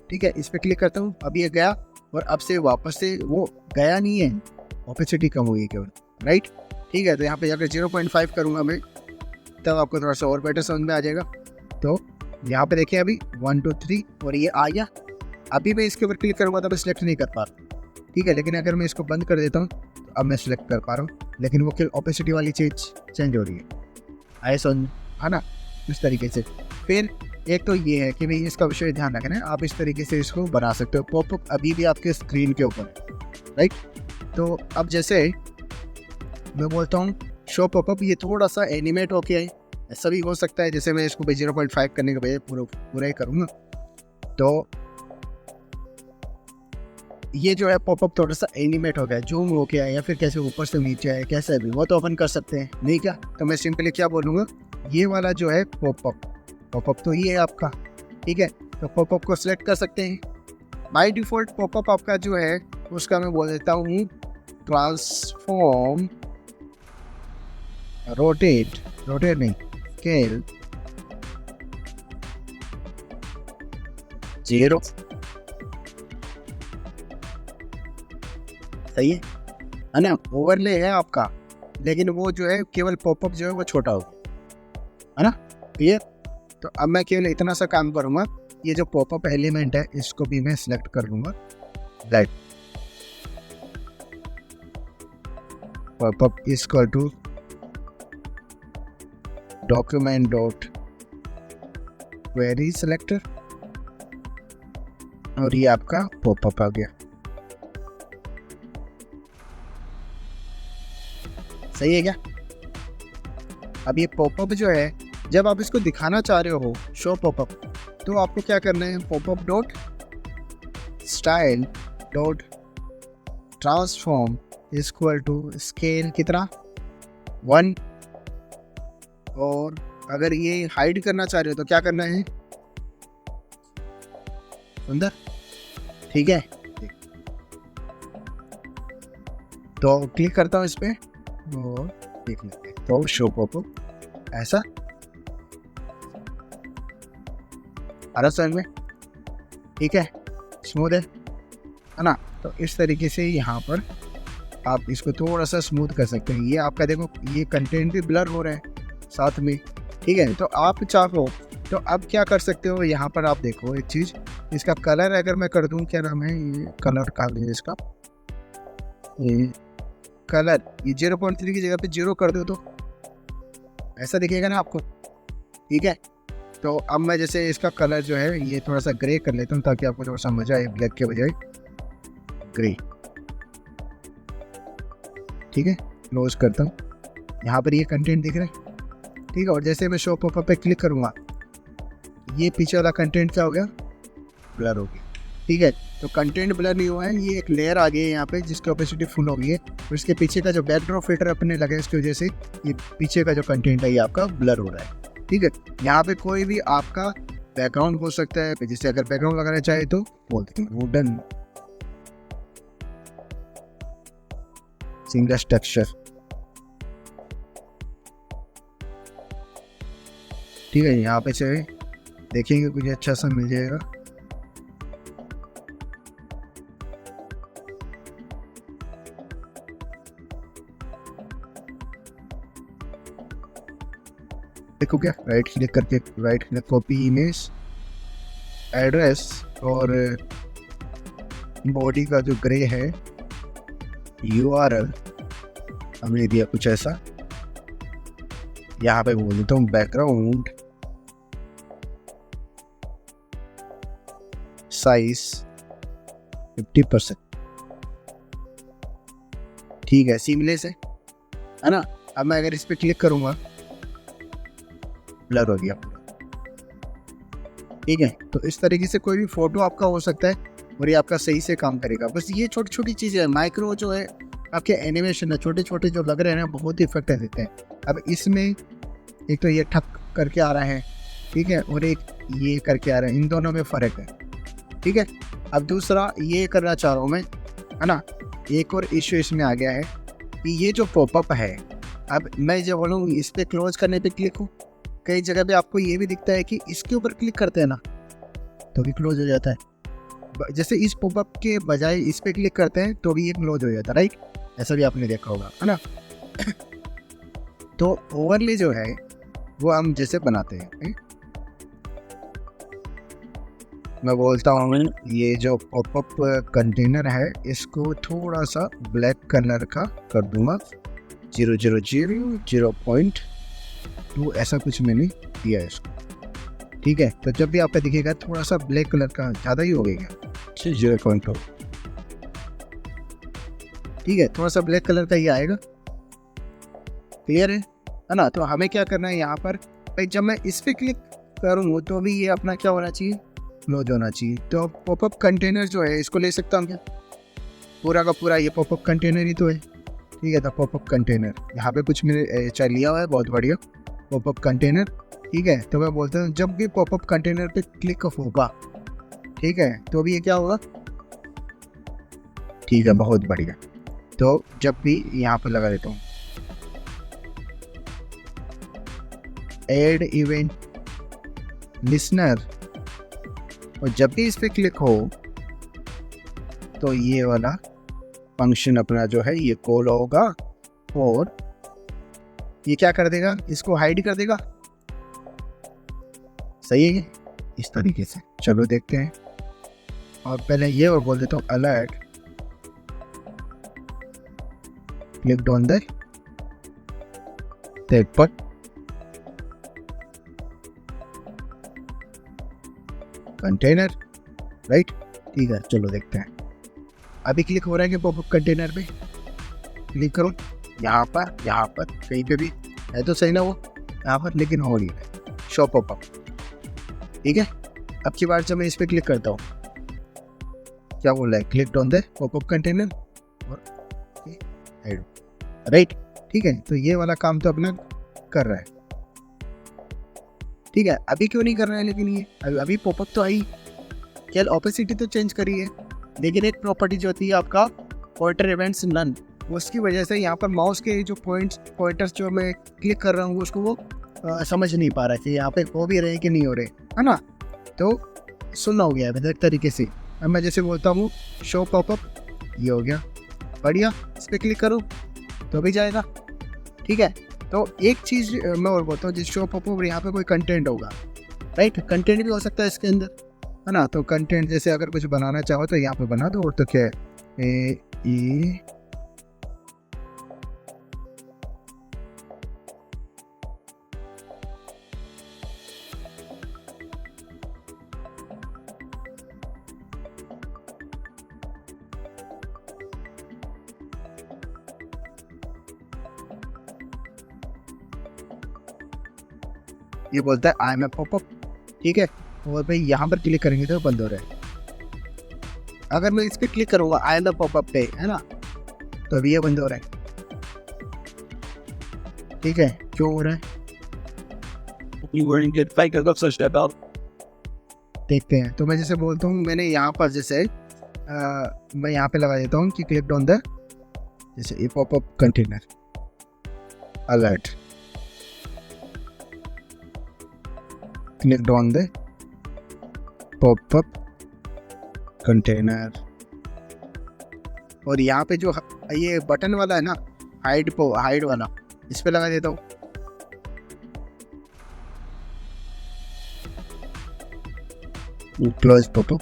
ठीक है। इस पर क्लिक करता हूँ, अब ये गया और अब से वापस से वो गया नहीं है, ऑपेसिटी कम हुई है केवल, राइट। ठीक है, तो यहाँ पे जाकर 0.5 करूँगा मैं, तब आपको थोड़ा सा और बेटर समझ में आ जाएगा। तो यहाँ पे देखिए अभी 1 2 3 और ये आ गया। अभी मैं इसके ऊपर क्लिक करूँगा तो मैं सिलेक्ट नहीं कर पा रहा, ठीक है। लेकिन अगर मैं इसको बंद कर देता हूँ तो अब मैं सिलेक्ट कर पा रहा हूँ, लेकिन वो केवल ऑपेसिटी वाली चीज़ चेंज हो रही है, आए समझ, है ना, इस तरीके से। फिर एक तो ये है कि भाई इसका विषय ध्यान रखना है, आप इस तरीके से इसको बना सकते हो। पॉपअप अभी भी आपके स्क्रीन के ऊपर है, राइट। तो अब जैसे मैं बोलता हूँ शो पॉपअप, ये थोड़ा सा एनिमेट होके आए, ऐसा भी हो सकता है। जैसे मैं इसको भाई 0.5 करने के बजाय पूरा ही करूँगा, तो ये जो है पॉपअप थोड़ा सा एनिमेट हो गया, जूम हो गया, या फिर कैसे ऊपर से नीचे आए, कैसे भी वो तो अपन कर सकते हैं, नहीं क्या। तो मैं सिंपली क्या बोलूँगा, ये वाला जो है पॉपअप तो ये है आपका, ठीक है। तो पॉपअप को सिलेक्ट कर सकते हैं। बाय डिफ़ॉल्ट पॉपअप आपका जो है उसका मैं बोल देता हूँ ट्रांसफॉर्म, रोटेट नहीं, स्केल 0, सही है ना। ओवरले है आपका, लेकिन वो जो है केवल पॉपअप जो है वो छोटा हो, है ना, ये। तो अब मैं केवल इतना सा काम करूँगा, ये जो पॉपअप एलिमेंट है इसको भी मैं सिलेक्ट कर लूँगा, right. Popup equal to document dot query selector, और ये आपका पॉपअप आ गया, सही है क्या। अब ये पॉपअप जो है, जब आप इसको दिखाना चाह रहे हो शो पॉपअप, तो आपको क्या करना है, popup dot style dot transform equal to scale कितना 1, और अगर ये हाइड करना चाह रहे हो तो क्या करना है, सुंदर, ठीक है। तो क्लिक करता हूँ इस पर और देख लेते हैं, तो शो पॉपअप ऐसा आ रहा समझ में, ठीक है, स्मूथ है ना। तो इस तरीके से यहाँ पर आप इसको थोड़ा सा स्मूथ कर सकते हैं। ये आपका देखो, ये कंटेंट भी ब्लर हो रहा है साथ में, ठीक है। तो आप चाहो तो अब क्या कर सकते हो, यहाँ पर आप देखो एक चीज़, इसका कलर अगर मैं कर दूँ, क्या नाम है, ये कलर का है इसका, ये कलर, ये 0.3 की जगह पे 0 कर दो तो ऐसा दिखेगा ना आपको, ठीक है। तो अब मैं जैसे इसका कलर जो है ये थोड़ा सा ग्रे कर लेता हूँ ताकि आपको थोड़ा सा मजा आए, ब्लैक के बजाय ग्रे, ठीक है। क्लोज करता हूँ, यहाँ पर ये कंटेंट दिख रहा है, ठीक है। और जैसे मैं शो पॉपअप पे क्लिक करूँगा, ये पीछे वाला कंटेंट क्या हो गया, ब्लर हो गया, ठीक है। तो कंटेंट ब्लर नहीं हुआ है, ये एक लेयर आ गई है यहाँ पे जिसकी ओपेसिटी फुल हो गई है, और इसके पीछे का जो बैकड्रॉप फिल्टर अपने लगे इसकी वजह से ये पीछे का जो कंटेंट है ये आपका ब्लर हो रहा है, ठीक है। यहाँ पे कोई भी आपका बैकग्राउंड हो सकता है, जैसे अगर बैकग्राउंड लगाना चाहे तो बोलते हैं वुडन सीमलेस टेक्सचर, ठीक है। यहाँ पे से देखेंगे कुछ अच्छा सा मिल जाएगा, देखो क्या, राइट क्लिक करके, right click copy image address, और बॉडी का जो ग्रे है URL हमने दिया कुछ ऐसा, यहाँ पे बोल देता हूँ बैकग्राउंड साइज 50%, ठीक है, सीमलेस है ना। अब मैं अगर इस पर क्लिक करूँगा, ब्लर हो गया, ठीक है। तो इस तरीके से कोई भी फोटो आपका हो सकता है और ये आपका सही से काम करेगा। बस ये छोटी छोटी चीज़ें हैं, माइक्रो जो है आपके एनिमेशन है, छोटे छोटे जो लग रहे हैं ना, बहुत ही इफेक्ट देते हैं। अब इसमें एक तो ये ठक करके आ रहा है, ठीक है, और एक ये करके आ रहा है, इन दोनों में फ़र्क है, ठीक है। अब दूसरा ये करना चाह रहा हूँ मैं, है ना। एक और इशू इसमें आ गया है कि ये जो पॉपअप है, अब मैं जब बोलूँ इस पर क्लोज करने पे क्लिक हो, कई जगह पे आपको ये भी दिखता है कि इसके ऊपर क्लिक करते हैं ना तो भी क्लोज हो जाता है। जैसे इस पॉपअप के बजाय इस पे क्लिक करते हैं तो भी ये क्लोज हो जाता है, राइट। ऐसा भी आपने देखा होगा, है ना। तो ओवरले जो है वो हम जैसे बनाते हैं, मैं बोलता हूँ ये जो पॉपअप कंटेनर है इसको थोड़ा सा ब्लैक कलर का कर दूंगा, 0.0 ऐसा कुछ मैंने दिया है इसको, ठीक है। तो जब भी आपका दिखेगा थोड़ा सा ब्लैक कलर का, ज़्यादा ही हो गया 0.2, ठीक है, थोड़ा सा ब्लैक कलर का ही आएगा, क्लियर है ना। तो हमें क्या करना है यहाँ पर भाई, जब मैं इस पर क्लिक करूँ तो भी ये अपना क्या होना चाहिए, क्लोज होना चाहिए। तो पॉपअप कंटेनर जो है इसको ले सकता हूँ क्या, पूरा का पूरा ये पॉपअप कंटेनर ही तो है, ठीक है। तो पॉपअप कंटेनर यहाँ पे कुछ मैंने चाहे लिया हुआ है, बहुत बढ़िया पॉपअप कंटेनर, ठीक है। तो मैं बोलता हूँ जब भी पॉपअप कंटेनर पे क्लिक होगा, ठीक है, तो भी ये क्या होगा, ठीक है, बहुत बढ़िया। तो जब भी यहाँ पर लगा देता हूँ ऐड इवेंट लिसनर, और जब भी इस पे क्लिक हो तो ये वाला फंक्शन अपना जो है ये कॉल होगा और ये क्या कर देगा, इसको हाइड कर देगा, सही है इस तरीके से। चलो देखते हैं, और पहले ये और बोल देता हूँ alert click on the text container, right, ठीक है। चलो देखते हैं, अभी क्लिक हो रहा है कि पॉपअप कंटेनर पे क्लिक करो, यहाँ पर कहीं पे भी है तो सही ना वो यहाँ पर, लेकिन हो रही है शो पॉपअप, ठीक है। अब की बार जब मैं इस पर क्लिक करता हूँ क्या बोल रहा है, click on the popup container और राइट, ठीक है। तो ये वाला काम तो अपना कर रहा है, ठीक है। अभी क्यों नहीं कर रहा है, लेकिन ये अभी पॉपअप तो आई, क्या ऑपेसिटी तो चेंज करी है, लेकिन एक प्रॉपर्टी जो होती है आपका पॉइंटर इवेंट्स नन, उसकी वजह से यहाँ पर माउस के जो पॉइंटर्स जो मैं क्लिक कर रहा हूँ उसको वो समझ नहीं पा रहा है कि यहाँ पे हो भी रहे कि नहीं हो रहे, है ना। तो सुनना हो गया है एक तरीके से। अब मैं जैसे बोलता हूँ शो पॉपअप, ये हो गया बढ़िया, इस पर क्लिक करो तो भी जाएगा, ठीक है। तो एक चीज़ मैं और बोलता हूँ, जिस शो पॉपअप यहाँ पे कोई कंटेंट होगा, राइट, कंटेंट भी हो सकता है इसके अंदर, है ना। तो कंटेंट जैसे अगर कुछ बनाना चाहो तो यहाँ पे बना दो, और तो क्या है ये बोलता है आई एम ए पॉपअप, ठीक है। और भाई यहाँ पर क्लिक करेंगे तो बंद हो रहा है। अगर मैं इस पर क्लिक करूँगा आई एम द पॉपअप पे, है ना, तो अभी ये बंद हो रहा है, ठीक है। क्यों हो रहा है देखते हैं। तो मैं जैसे बोलता हूँ, मैंने यहाँ पर जैसे मैं यहाँ पे लगा देता हूँ कि क्लिक ऑन द, जैसे ये popup container alert click on the popup container, और यहाँ पे जो ये बटन वाला है ना, हाइड वाला, इस पे लगा देता हूँ, क्लोज पॉपअप,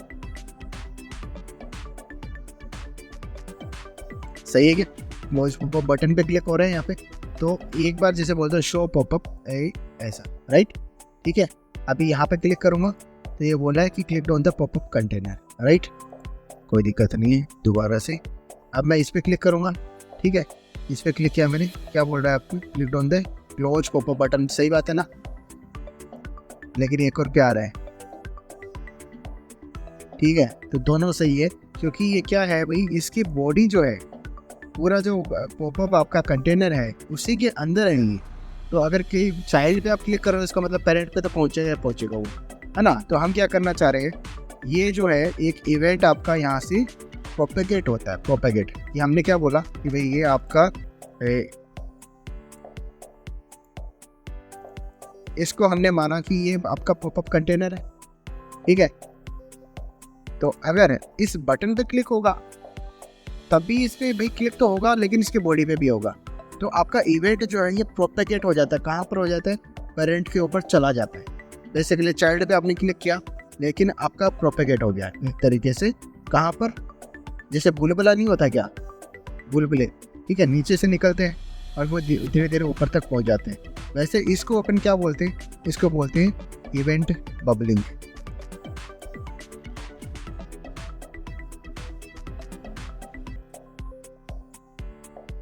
सही है क्या, क्लोज पॉपअप बटन पे क्लिक हो रहा है यहाँ पे। तो एक बार जैसे बोलते हैं शो पॉपअप ऐसा, राइट, ठीक है। अभी यहाँ पे क्लिक करूँगा तो ये बोला है कि click on the popup container, right, कोई दिक्कत नहीं है। दोबारा से अब मैं इस पर क्लिक करूँगा, ठीक है, इस पर क्लिक किया मैंने, क्या बोल रहा है आपको, click on the close popup button, सही बात है ना, लेकिन एक और क्या आ रहा है, ठीक है। तो दोनों सही है, क्योंकि ये क्या है भाई, इसकी बॉडी जो है, पूरा जो पॉपअप आपका कंटेनर है उसी के अंदर है ये, तो अगर कहीं चाइल्ड पे आप क्लिक कर रहे हो इसका मतलब पेरेंट पे तो पहुँचेगा वो, है ना। तो हम क्या करना चाह रहे हैं, ये जो है एक इवेंट आपका यहाँ से प्रोपेगेट होता है। प्रोपेगेट, ये हमने क्या बोला कि भाई ये आपका इसको हमने माना कि ये आपका पॉपअप कंटेनर है, ठीक है। तो अगर इस बटन पे क्लिक होगा तभी इस पे भाई क्लिक तो होगा, लेकिन इसके बॉडी पे भी होगा। तो आपका इवेंट जो है ये प्रोपेगेट हो जाता है। कहाँ पर हो जाता है? पेरेंट के ऊपर चला जाता है। बेसिकली चाइल्ड पे आपने क्लिक किया लेकिन आपका प्रोपेगेट हो गया एक तरीके से। कहाँ पर? जैसे बुलबुला नहीं होता क्या, बुलबुले, ठीक है, नीचे से निकलते हैं और वो धीरे धीरे ऊपर तक पहुंच जाते हैं। वैसे इसको अपन क्या बोलते हैं? इसको बोलते हैं इवेंट बबलिंग।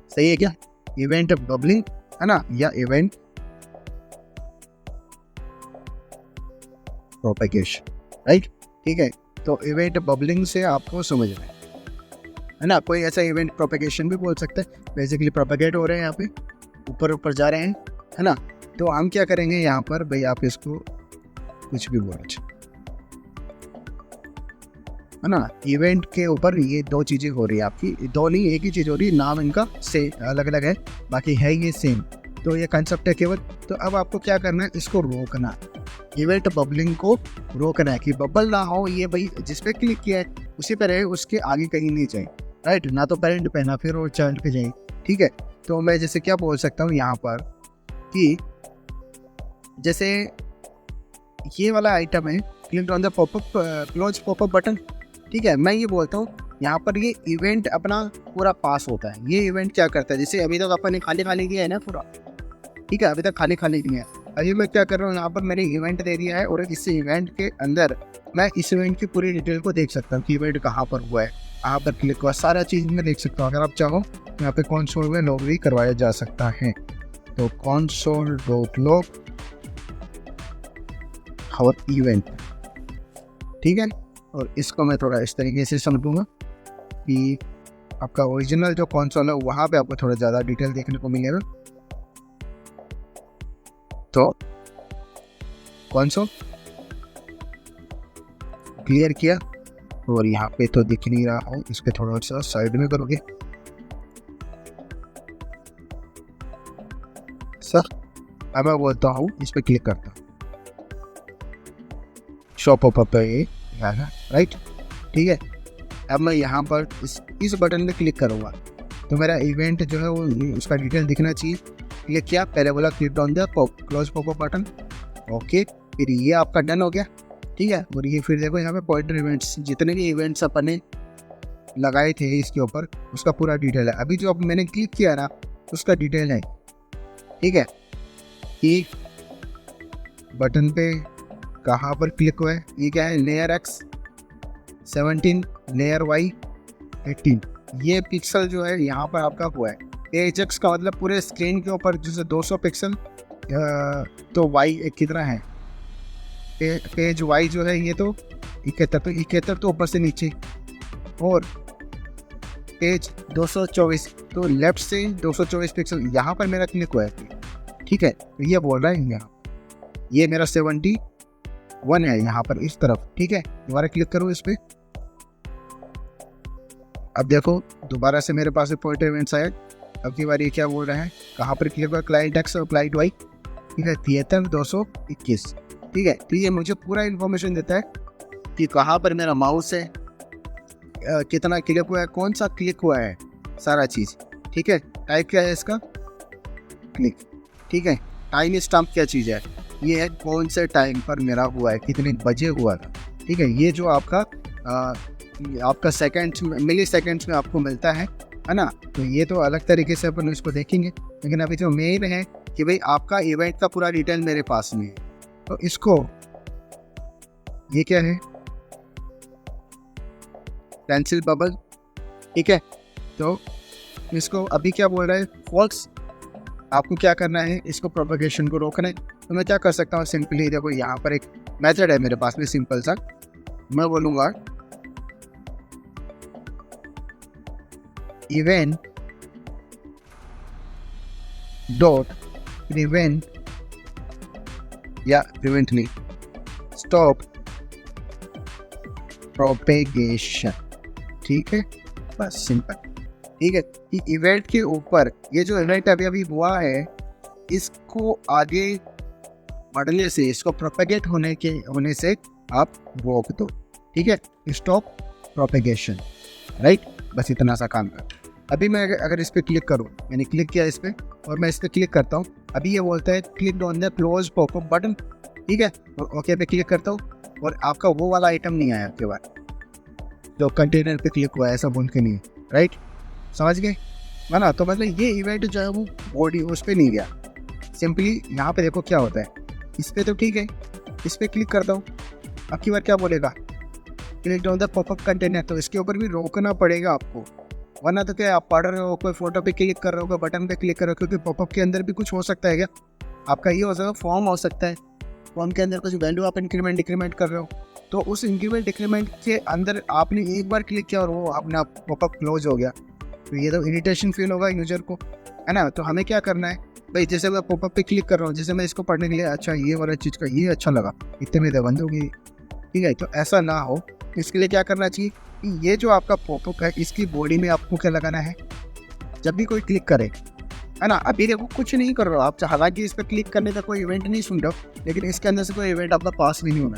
सही है क्या? इवेंट बबलिंग, है ना, या इवेंट प्रोपेगेशन, राइट, ठीक है। तो इवेंट बबलिंग से आपको समझ रहे है ना। कोई ऐसा इवेंट प्रोपेगेशन भी बोल सकते हैं। बेसिकली प्रोपेगेट हो रहे हैं यहाँ पे, ऊपर ऊपर जा रहे हैं, है ना। तो हम क्या करेंगे यहाँ पर, भाई आप इसको कुछ भी बोलो, है ना। इवेंट के ऊपर ये दो चीज़ें हो रही है आपकी, दो नहीं एक ही चीज़ हो रही है, नाम इनका से अलग अलग है, बाकी है ये सेम। तो ये कंसेप्ट है केवल। तो अब आपको क्या करना है, इसको रोकना है, इवेंट बबलिंग को रोकना है कि बबल ना हो। ये भाई जिस पे क्लिक किया है उसी पे रहे, उसके आगे कहीं नहीं जाए, राइट, ना तो पेरेंट पे ना फिर वो चाइल्ड पे जाए, ठीक है। तो मैं जैसे क्या बोल सकता हूँ यहाँ पर कि जैसे ये वाला आइटम है, click on the popup close popup button, ठीक है। मैं ये बोलता हूँ यहाँ पर ये इवेंट अपना पूरा पास होता है। ये इवेंट क्या करता है, जैसे अभी तक अपन ने खाली खाली किया है ना पूरा, ठीक है, अभी तक खाली खाली किया है। अभी मैं क्या कर रहा हूँ, यहाँ पर मैंने इवेंट दे दिया है और इस इवेंट के अंदर मैं इस इवेंट की पूरी डिटेल को देख सकता हूँ कि इवेंट कहाँ पर हुआ है, कहाँ पर क्लिक हुआ, सारा चीज़ मैं देख सकता हूँ। अगर आप चाहो यहाँ पे कंसोल में लॉग भी करवाया जा सकता है। तो console.log और इवेंट, ठीक है। और इसको मैं थोड़ा इस तरीके से समझूंगा कि आपका ओरिजिनल जो कंसोल है वहाँ पे आपको थोड़ा ज़्यादा डिटेल देखने को मिलेगा। तो कंसोल क्लियर किया और यहाँ पे तो दिख नहीं रहा हूँ, इस पर थोड़ा सा साइड में करोगे सर। अब मैं बोलता हूँ इस पर क्लिक करता हूँ, शो पॉपअप है ये, राइट, ठीक है। अब मैं यहाँ पर इस बटन पे क्लिक करूँगा तो मेरा इवेंट जो है वो उसका डिटेल दिखना चाहिए। क्लिक किया, पहले बोला click on the close popup button, okay, फिर ये आपका डन हो गया, ठीक है। और ये फिर देखो यहाँ पे पॉइंटर इवेंट्स, जितने भी इवेंट्स अपने लगाए थे इसके ऊपर उसका पूरा डिटेल है। अभी जो अब मैंने क्लिक किया ना उसका डिटेल है, ठीक है, कि बटन पे कहाँ पर क्लिक हुआ है। ये क्या है, लेयर X 17, लेयर Y 18, ये पिक्सल जो है यहाँ पर आपका हुआ है। पेज X का मतलब पूरे स्क्रीन के ऊपर जैसे 200 पिक्सल, तो Y कितना है, पेज Y जो है ये तो 71, तो 71 तो ऊपर से नीचे, और पेज 224 तो लेफ्ट से 224 पिक्सल यहाँ पर मेरा क्लिक हुआ है, ठीक है। तो ये बोल रहा है यहाँ ये मेरा 71 है यहाँ पर इस तरफ, ठीक है। दोबारा क्लिक करो इस पर, अब देखो दोबारा से मेरे पास पॉइंटर इवेंट्स आया। अब की बार ये क्या बोल रहा है, कहाँ पर क्लिक हुआ, क्लाइंट X और क्लाइंट Y, ठीक है, 73 221, ठीक है। तो ये मुझे पूरा इन्फॉर्मेशन देता है कि कहाँ पर मेरा माउस है, कितना क्लिक हुआ है, कौन सा क्लिक हुआ है, सारा चीज़, ठीक है। टाइप क्या है इसका, क्लिक, ठीक है। टाइम स्टैम्प क्या चीज़ है, ये है कौन से टाइम पर मेरा हुआ है, कितने बजे हुआ था, ठीक है। ये जो आपका सेकंड्स में, मिली सेकंड्स में आपको मिलता है ना। तो ये तो अलग तरीके से अपन इसको देखेंगे, लेकिन अभी जो मेन है कि भाई आपका इवेंट का पूरा डिटेल मेरे पास में है। तो इसको, ये क्या है, पेंसिल बबल, ठीक है। तो इसको अभी क्या बोल रहा है, फॉल्स। आपको क्या करना है, इसको प्रोपेगेशन को रोकना है। तो मैं क्या कर सकता हूँ, सिंपली देखो यहाँ पर एक मेथड है मेरे पास में सिंपल सा, मैं बोलूँगा इवेंट डॉट प्रिवेंट या प्रिवेंट नहीं, स्टॉप प्रोपेगेशन। ठीक है, बस सिंपल। ठीक है, कि इवेंट के ऊपर ये जो इवेंट अभी अभी हुआ है इसको आगे बढ़ने से, इसको प्रोपेगेट होने से आप रोक दो। ठीक है, स्टॉप प्रोपेगेशन, राइट। बस इतना सा काम कर। अभी मैं अगर इस पर क्लिक करूँ, मैंने क्लिक किया इस पर और मैं इस पर क्लिक करता हूँ, अभी ये बोलता है click on the close popup button. ठीक है, और ओके पे क्लिक करता हूँ और आपका वो वाला आइटम नहीं आया आपके बाद जो कंटेनर पे क्लिक हुआ है, ऐसा बोल के नहीं है, राइट। समझ गए है ना। तो मतलब ये इवेंट जो है वो बॉडी उस पर नहीं गया। सिंपली यहाँ पे देखो क्या होता है, इस पर तो ठीक है, इस पर क्लिक करता हूँ, अब की बार क्या बोलेगा, click on the popup container. तो इसके ऊपर भी रोकना पड़ेगा आपको, वरना तो क्या आप पढ़ रहे हो, कोई फोटो पे क्लिक कर रहे हो, कोई बटन पे क्लिक कर रहे हो, क्योंकि पॉपअप के अंदर भी कुछ हो सकता है। क्या आपका ये हो सकता है फॉर्म हो सकता है, फॉर्म के अंदर कुछ वैल्यू आप इंक्रीमेंट डिक्रीमेंट कर रहे हो, तो उस इंक्रीमेंट डिक्रीमेंट के अंदर आपने एक बार क्लिक किया और वो अपने आप पॉपअप क्लोज हो गया, तो ये तो इरिटेशन फील होगा यूजर को, है ना। तो हमें क्या करना है भाई, जैसे मैं पॉपअप पे क्लिक कर रहा हूँ, जैसे मैं इसको पढ़ने के लिए, अच्छा ये वाला चीज़ का ये अच्छा लगा, इतने में बंद होगी। ठीक है, तो ऐसा ना हो, इसके लिए क्या करना चाहिए कि ये जो आपका पॉपअप है इसकी बॉडी में आपको क्या लगाना है, जब भी कोई क्लिक करे, है ना। अभी देखो कुछ नहीं कर रहे हो आप, हालांकि इस पर क्लिक करने का कोई इवेंट नहीं सुन रहे हो, लेकिन इसके अंदर से कोई इवेंट आपका पास भी नहीं होना,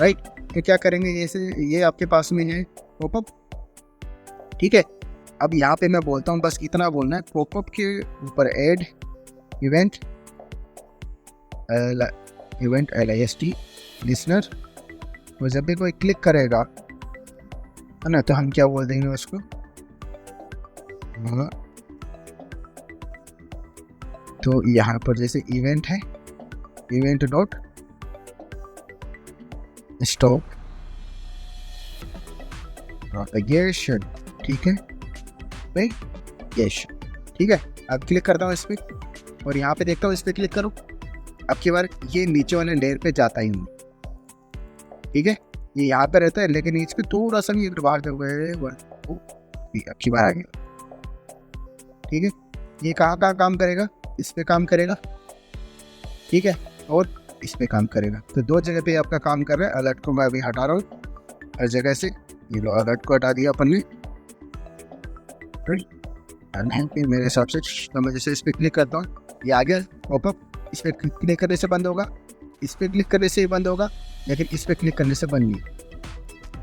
राइट। तो क्या करेंगे, ये आपके पास में है पॉपअप। ठीक है, अब यहाँ पे मैं बोलता हूँ, बस इतना बोलना है, पॉपअप के ऊपर ऐड इवेंट LIST लिसनर, और जब भी कोई क्लिक करेगा, है ना, तो हम क्या बोल देंगे उसको, हाँ, तो यहाँ पर जैसे इवेंट है, इवेंट डॉट स्टॉप प्रोपेगेशन। ठीक है भाई, ठीक है। अब क्लिक करता हूँ इस पर और यहाँ पे देखता हूँ, इस पर क्लिक करूँ, अब की बार ये नीचे वाले लेयर पे जाता ही नहीं। ठीक है, ये यहाँ पे रहता है, लेकिन इस पर थोड़ा सा भी बाहर अब की बार आ गया। ठीक है, ये कहाँ काम करेगा, इस पे काम करेगा, ठीक है, और इस पे काम करेगा। तो दो जगह पे आपका काम कर रहा है। अलर्ट को मैं अभी हटा रहा हूँ हर जगह से, ये लो अलर्ट को हटा दिया अपन ने, मेरे हिसाब से। तो मैं जैसे इस पर क्लिक करता हूँ, ये आ गया पॉपअप, इस पर क्लिक करने से बंद होगा, इस पर क्लिक करने से ही बंद होगा, लेकिन इस पर क्लिक करने से बंद नहीं,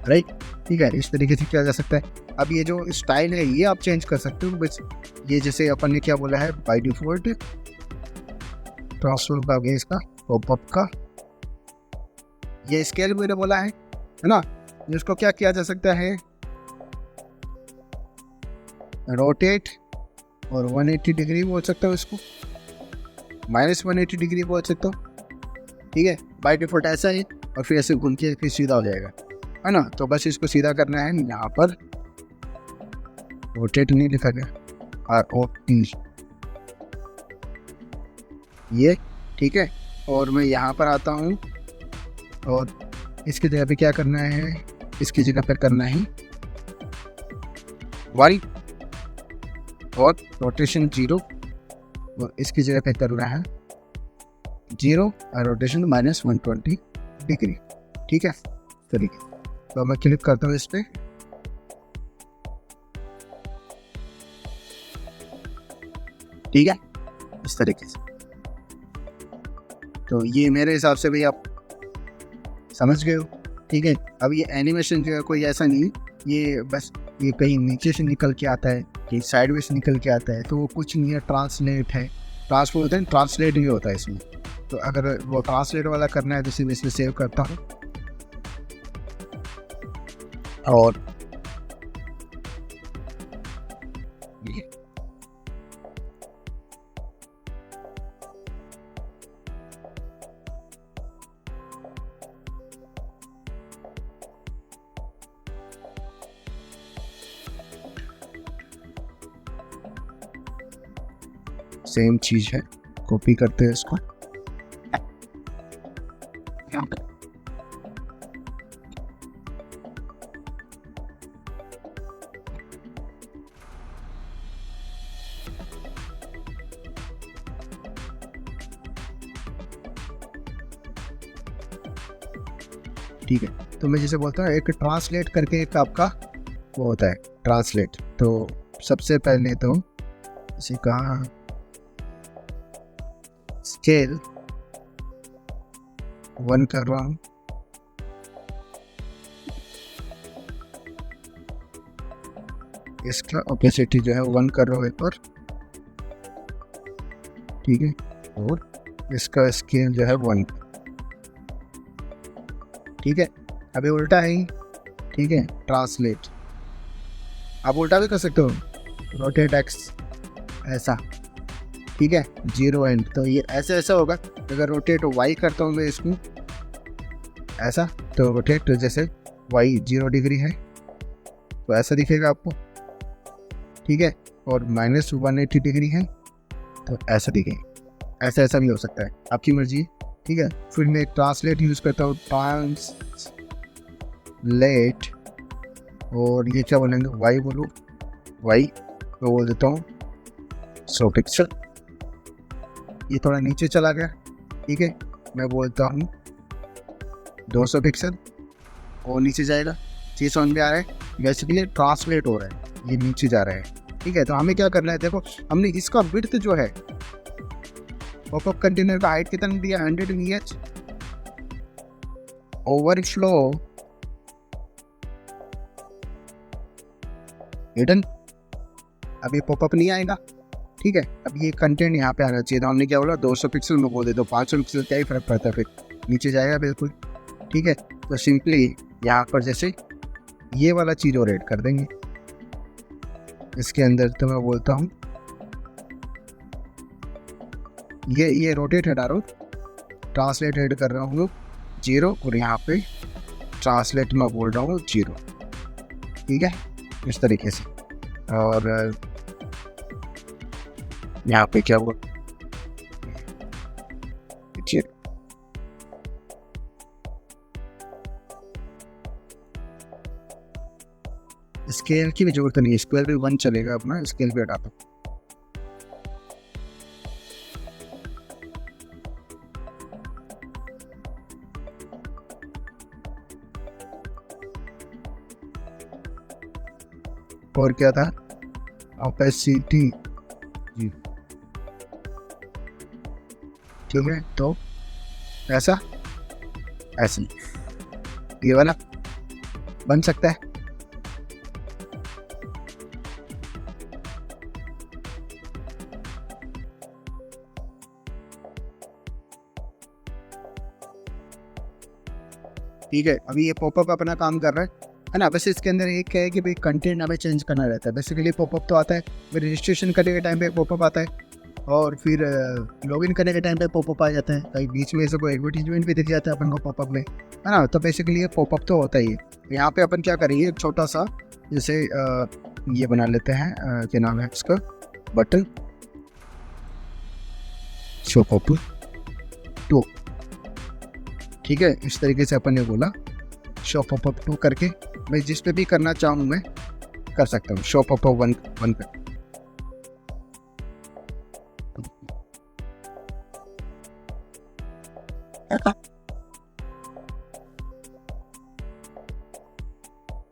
राइट। ठीक है, इस तरीके से किया जा सकता है। अब ये जो स्टाइल है ये आप चेंज कर सकते हो, बस ये जैसे अपन ने क्या बोला है, बाय डिफॉल्ट ट्रांसफर का गया इसका पॉपअप का, ये स्केल मैंने बोला है ना। इसको क्या किया जा सकता है, रोटेट और 180 डिग्री बोल सकता हूँ इसको, -180 डिग्री बोल सकता हूँ। ठीक है, बाय डिफॉल्ट ऐसा है, और फिर ऐसे घूम के फिर सीधा हो जाएगा, है ना। तो बस इसको सीधा करना है, यहाँ पर रोटेट नहीं लिखा गया, ROT ये, ठीक है। और मैं यहाँ पर आता हूँ और इसकी जगह पे क्या करना है, इसकी जगह पर करना है 1 और रोटेशन 0, और इसकी जगह पे करना है 0 और रोटेशन -120 डिग्री। ठीक है, तरीके। तो मैं क्लिक करता हूँ इस पर, ठीक है, इस तरीके से। तो ये मेरे हिसाब से भी आप समझ गए हो। ठीक है, अब ये एनिमेशन जो है कोई ऐसा नहीं, ये बस ये कहीं नीचे से निकल के आता है, कहीं साइडवेज से निकल के आता है, तो वो कुछ नहीं है, ट्रांसलेट है, ट्रांसफर होता है, ट्रांसलेट नहीं होता है इसमें। तो अगर वो ट्रांसलेट वाला करना है तो सिर्फ इसमें सेव करता हूँ, और ये सेम चीज है, कॉपी करते हैं इसको, ठीक है। तो मैं जैसे बोलता हूँ एक ट्रांसलेट करके एक आपका वो होता है ट्रांसलेट। तो सबसे पहले तो इसे कहा स्केल 1 कर रहा हूँ, इसका ओपेसिटी जो है 1 कर रहा हूँ एक बार, ठीक है, और इसका स्केल जो है 1, ठीक है। अभी उल्टा है, ठीक है, ट्रांसलेट। आप उल्टा भी कर सकते हो, रोटेट एक्स ऐसा, ठीक है, 0 एंड। तो ये ऐसे ऐसा होगा। अगर रोटेट वाई करता हूँ मैं इसको ऐसा, तो रोटेट जैसे वाई 0 डिग्री है तो ऐसा दिखेगा आपको, ठीक है, और -180 डिग्री है तो ऐसा दिखेगा। ऐसा ऐसा भी हो सकता है, आपकी मर्जी, ठीक है। फिर मैं एक ट्रांसलेट यूज़ करता हूँ, ट्रांसलेट, और ये क्या बोलेंगे, वाई बोलो, वाई तो बोल देता हूँ 100 पिक्सल। ये थोड़ा नीचे चला गया, ठीक है, मैं बोलता हूँ 200 पिक्सल और नीचे जाएगा। चीज़ समझ में आ रहा है, बेसिकली ट्रांसलेट हो रहा है, ये नीचे जा रहा है, ठीक है। तो हमें क्या करना है, देखो हमने इसका विड्थ जो है पॉपअप कंटेनर का हाइट कितना दिया, 100 VH, ओवरफ्लो हिडन, अभी पॉपअप नहीं आएगा, ठीक है। अब ये कंटेंट यहाँ पे आना चाहिए। तो हमने क्या बोला, 200 पिक्सल में बोल दे तो 500 पिक्सल, क्या ही फर्क पड़ता है, फिर नीचे जाएगा बिल्कुल, ठीक है। तो सिंपली यहाँ पर जैसे ये वाला चीज़ और ऐड कर देंगे इसके अंदर। तो मैं बोलता हूँ ये रोटेट हटा रहा हूँ, ट्रांसलेट ऐड कर रहा हूँ 0, और यहाँ पे ट्रांसलेट में बोल रहा हूँ 0, ठीक है, इस तरीके से। और यहाँ पे क्या हुआ, स्केल की भी जरूरत नहीं है, स्केल भी 1 चलेगा अपना, स्केल भी हटाता हूँ। और क्या था, ओपेसिटी जी, ठीक है। तो ऐसा ऐसे ये वाला बन सकता है, ठीक है। अभी ये पॉपअप अपना काम कर रहा है ना। वैसे इसके अंदर एक क्या है कि भाई कंटेंट हमें चेंज करना रहता है। बेसिकली पॉपअप तो आता है, फिर रजिस्ट्रेशन करने के टाइम पे पॉपअप आता है, और फिर लॉगिन करने के टाइम पे पॉपअप आ जाता है, कहीं बीच में से कोई एडवर्टीजमेंट भी दिख जाता है अपन को पॉपअप में, है ना। तो बेसिकली ये पॉपअप तो होता ही है। यहाँ पे अपन क्या करेंगे, एक छोटा सा जैसे ये बना लेते हैं, क्या नाम है इसका, बटन शो पॉपअप 2, ठीक है। इस तरीके से अपन ने बोला शो पॉपअप 2 करके मैं जिस पे भी करना चाहूँ मैं कर सकता हूँ, शो पॉपअप 1 पे।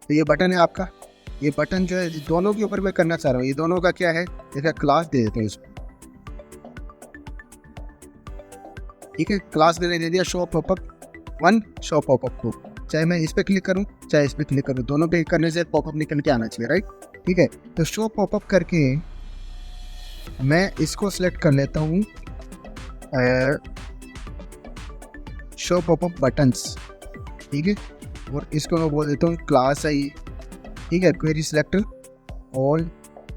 तो ये बटन है आपका, ये बटन जो है दोनों के ऊपर मैं करना चाह रहा हूँ। ये दोनों का क्या है, इसका क्लास दे देते हैं इसको, ठीक है। क्लास दे दिया शो पॉपअप 1, शो पॉपअप 2। चाहे मैं इस पे क्लिक करूं चाहे इस पे क्लिक करूं, दोनों पे करने से पॉपअप निकल के आना चाहिए, राइट, ठीक है। तो शो पॉपअप करके मैं इसको सिलेक्ट कर लेता हूं, शो पॉपअप बटन्स, ठीक है। और इसको मैं बोल देता हूँ क्लास है ये, ठीक है, क्वेरी सिलेक्टर ऑल,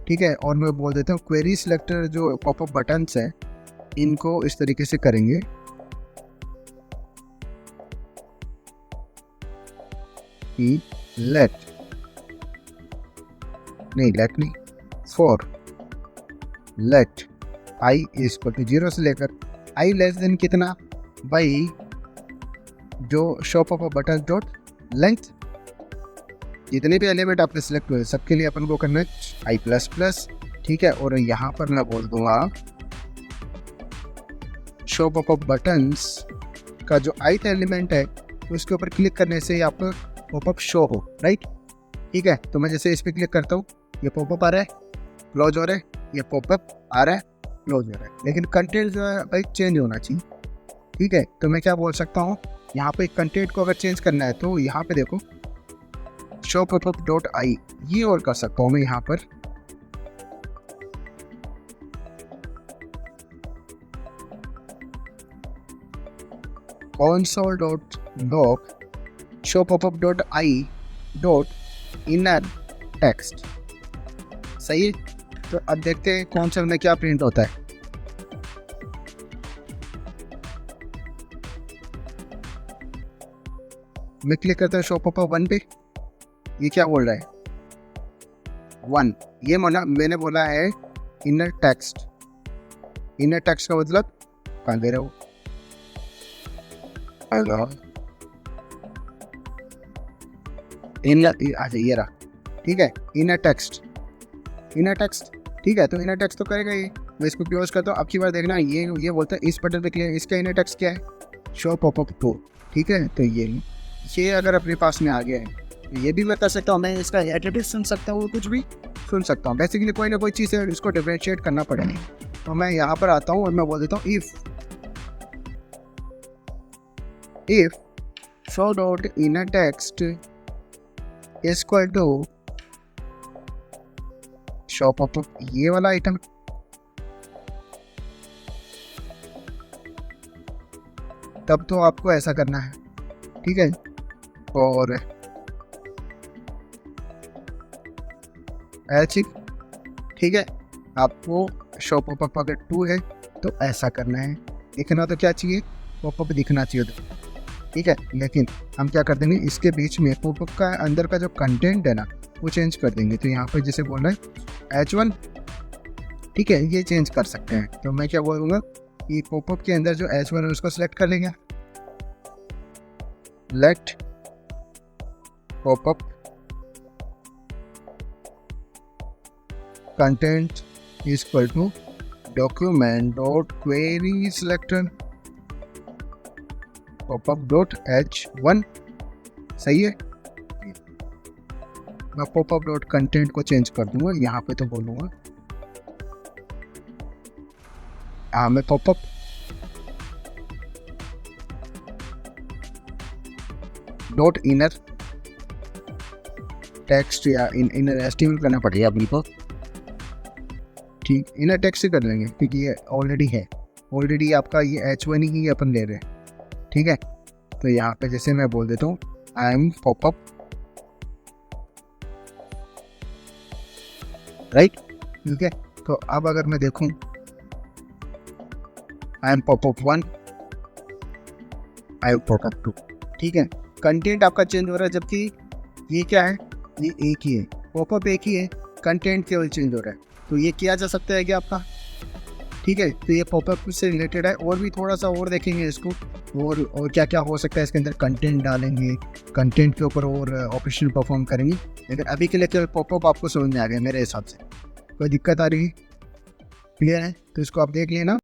ठीक है। और मैं बोल देता हूँ क्वेरी सिलेक्टर जो पॉपअप बटन्स है इनको इस तरीके से करेंगे, लेट नहीं for let I is equal to 0 से लेकर आई लेस देन कितना, बाई जो show popup button dot length, जितने भी एलिमेंट आपने सिलेक्ट हुए सबके लिए अपन को करना है i++, ठीक है। और यहाँ पर मैं बोल दूंगा शो पॉपअप बटन्स का जो ith एलिमेंट है तो उसके ऊपर क्लिक करने से आपको पॉपअप शो हो, राइट। ठीक है, तो मैं जैसे इस पर क्लिक करता हूँ, ये पॉपअप आ रहा है, क्लोज हो रहा है, ये पॉपअप आ रहा है, क्लोज हो रहा है, लेकिन कंटेंट जो है भाई चेंज होना चाहिए। ठीक है, तो मैं क्या बोल सकता हूँ, यहाँ पे कंटेंट को अगर चेंज करना है तो यहाँ पे देखो शो पॉपअप डॉट आई, ये और कर सकता हूँ मैं यहाँ पर। console dot log show popup dot I dot inner text, सही है। तो अब देखते हैं कॉन्सोल में क्या प्रिंट होता है। मैं क्लिक करता हूँ शो पॉपअप 1 पे, ये क्या बोल रहा है 1, ये मैंने बोला है इनर टेक्स्ट। इनर टेक्स्ट का मतलब कहाँ दे रहे हो, अच्छा ये रहा, ठीक है, इनर टेक्स्ट, इनर टेक्स्ट। ठीक है, तो इनर टेक्स्ट तो करेगा ये। मैं इसको क्लोज करता हूँ, अब की बार देखना ये बोलता है इस बटन पे क्लिक, इसका इनर टेक्स्ट क्या है, शो पॉपअप 2। ठीक है, तो ये अगर अपने पास में आ गया है, ये भी मैं कर सकता हूँ, मैं इसका एट्रीब्यूट सुन सकता हूँ, कुछ भी सुन सकता हूँ। बेसिकली कोई ना कोई चीज़ है, इसको डिफरेंशिएट करना पड़ेगा। तो मैं यहाँ पर आता हूँ और मैं बोल देता हूँ if show dot inner text equal to show popup, ये वाला आइटम, तब तो आपको ऐसा करना है। ठीक है, और ऐसे, ठीक है, आपको शो पॉपअप अगर 2 है तो ऐसा करना है। दिखना तो क्या चाहिए, पॉपअप दिखना चाहिए तो। ठीक है, लेकिन हम क्या कर देंगे, इसके बीच में पॉपअप का अंदर का जो कंटेंट है ना वो चेंज कर देंगे। तो यहाँ पर जैसे बोल रहे हैं H1, ठीक है, ये चेंज कर सकते हैं। तो मैं क्या बोलूँगा कि पॉपअप के अंदर जो H1 है उसको सिलेक्ट कर लेंगे, let popup content equal to document dot query selector popup dot H1, सही है। मैं पॉपअप डॉट कंटेंट को चेंज कर दूंगा, यहाँ पे तो बोलूँगा मैं पॉपअप डॉट इनर टेक्स्ट या इनर एस्टिमेट करना पड़ेगा अपनी को। ठीक, इनर टेक्स्ट ही कर लेंगे क्योंकि ये ऑलरेडी आपका ये H1 ही अपन ले रहे हैं। ठीक है, तो यहाँ पे जैसे मैं बोल देता हूँ आई एम पॉपअप, राइट। ठीक है, तो अब अगर मैं देखूँ I am popup 1, I am popup 2। ठीक है, कंटेंट आपका चेंज हो रहा है, जबकि ये क्या है, ये एक ही है, पॉपअप एक ही है, कंटेंट केवल चेंज हो रहा है। तो ये किया जा सकता है क्या आपका। ठीक है, तो ये पॉपअप से रिलेटेड है, और भी थोड़ा सा और देखेंगे इसको, और क्या क्या हो सकता है इसके अंदर, कंटेंट डालेंगे, कंटेंट के ऊपर और ऑपरेशन परफॉर्म करेंगे। लेकिन अभी के लिए केवल पॉपअप आपको समझ में आ गया मेरे हिसाब से। कोई दिक्कत आ रही है, क्लियर है, तो इसको आप देख लेना।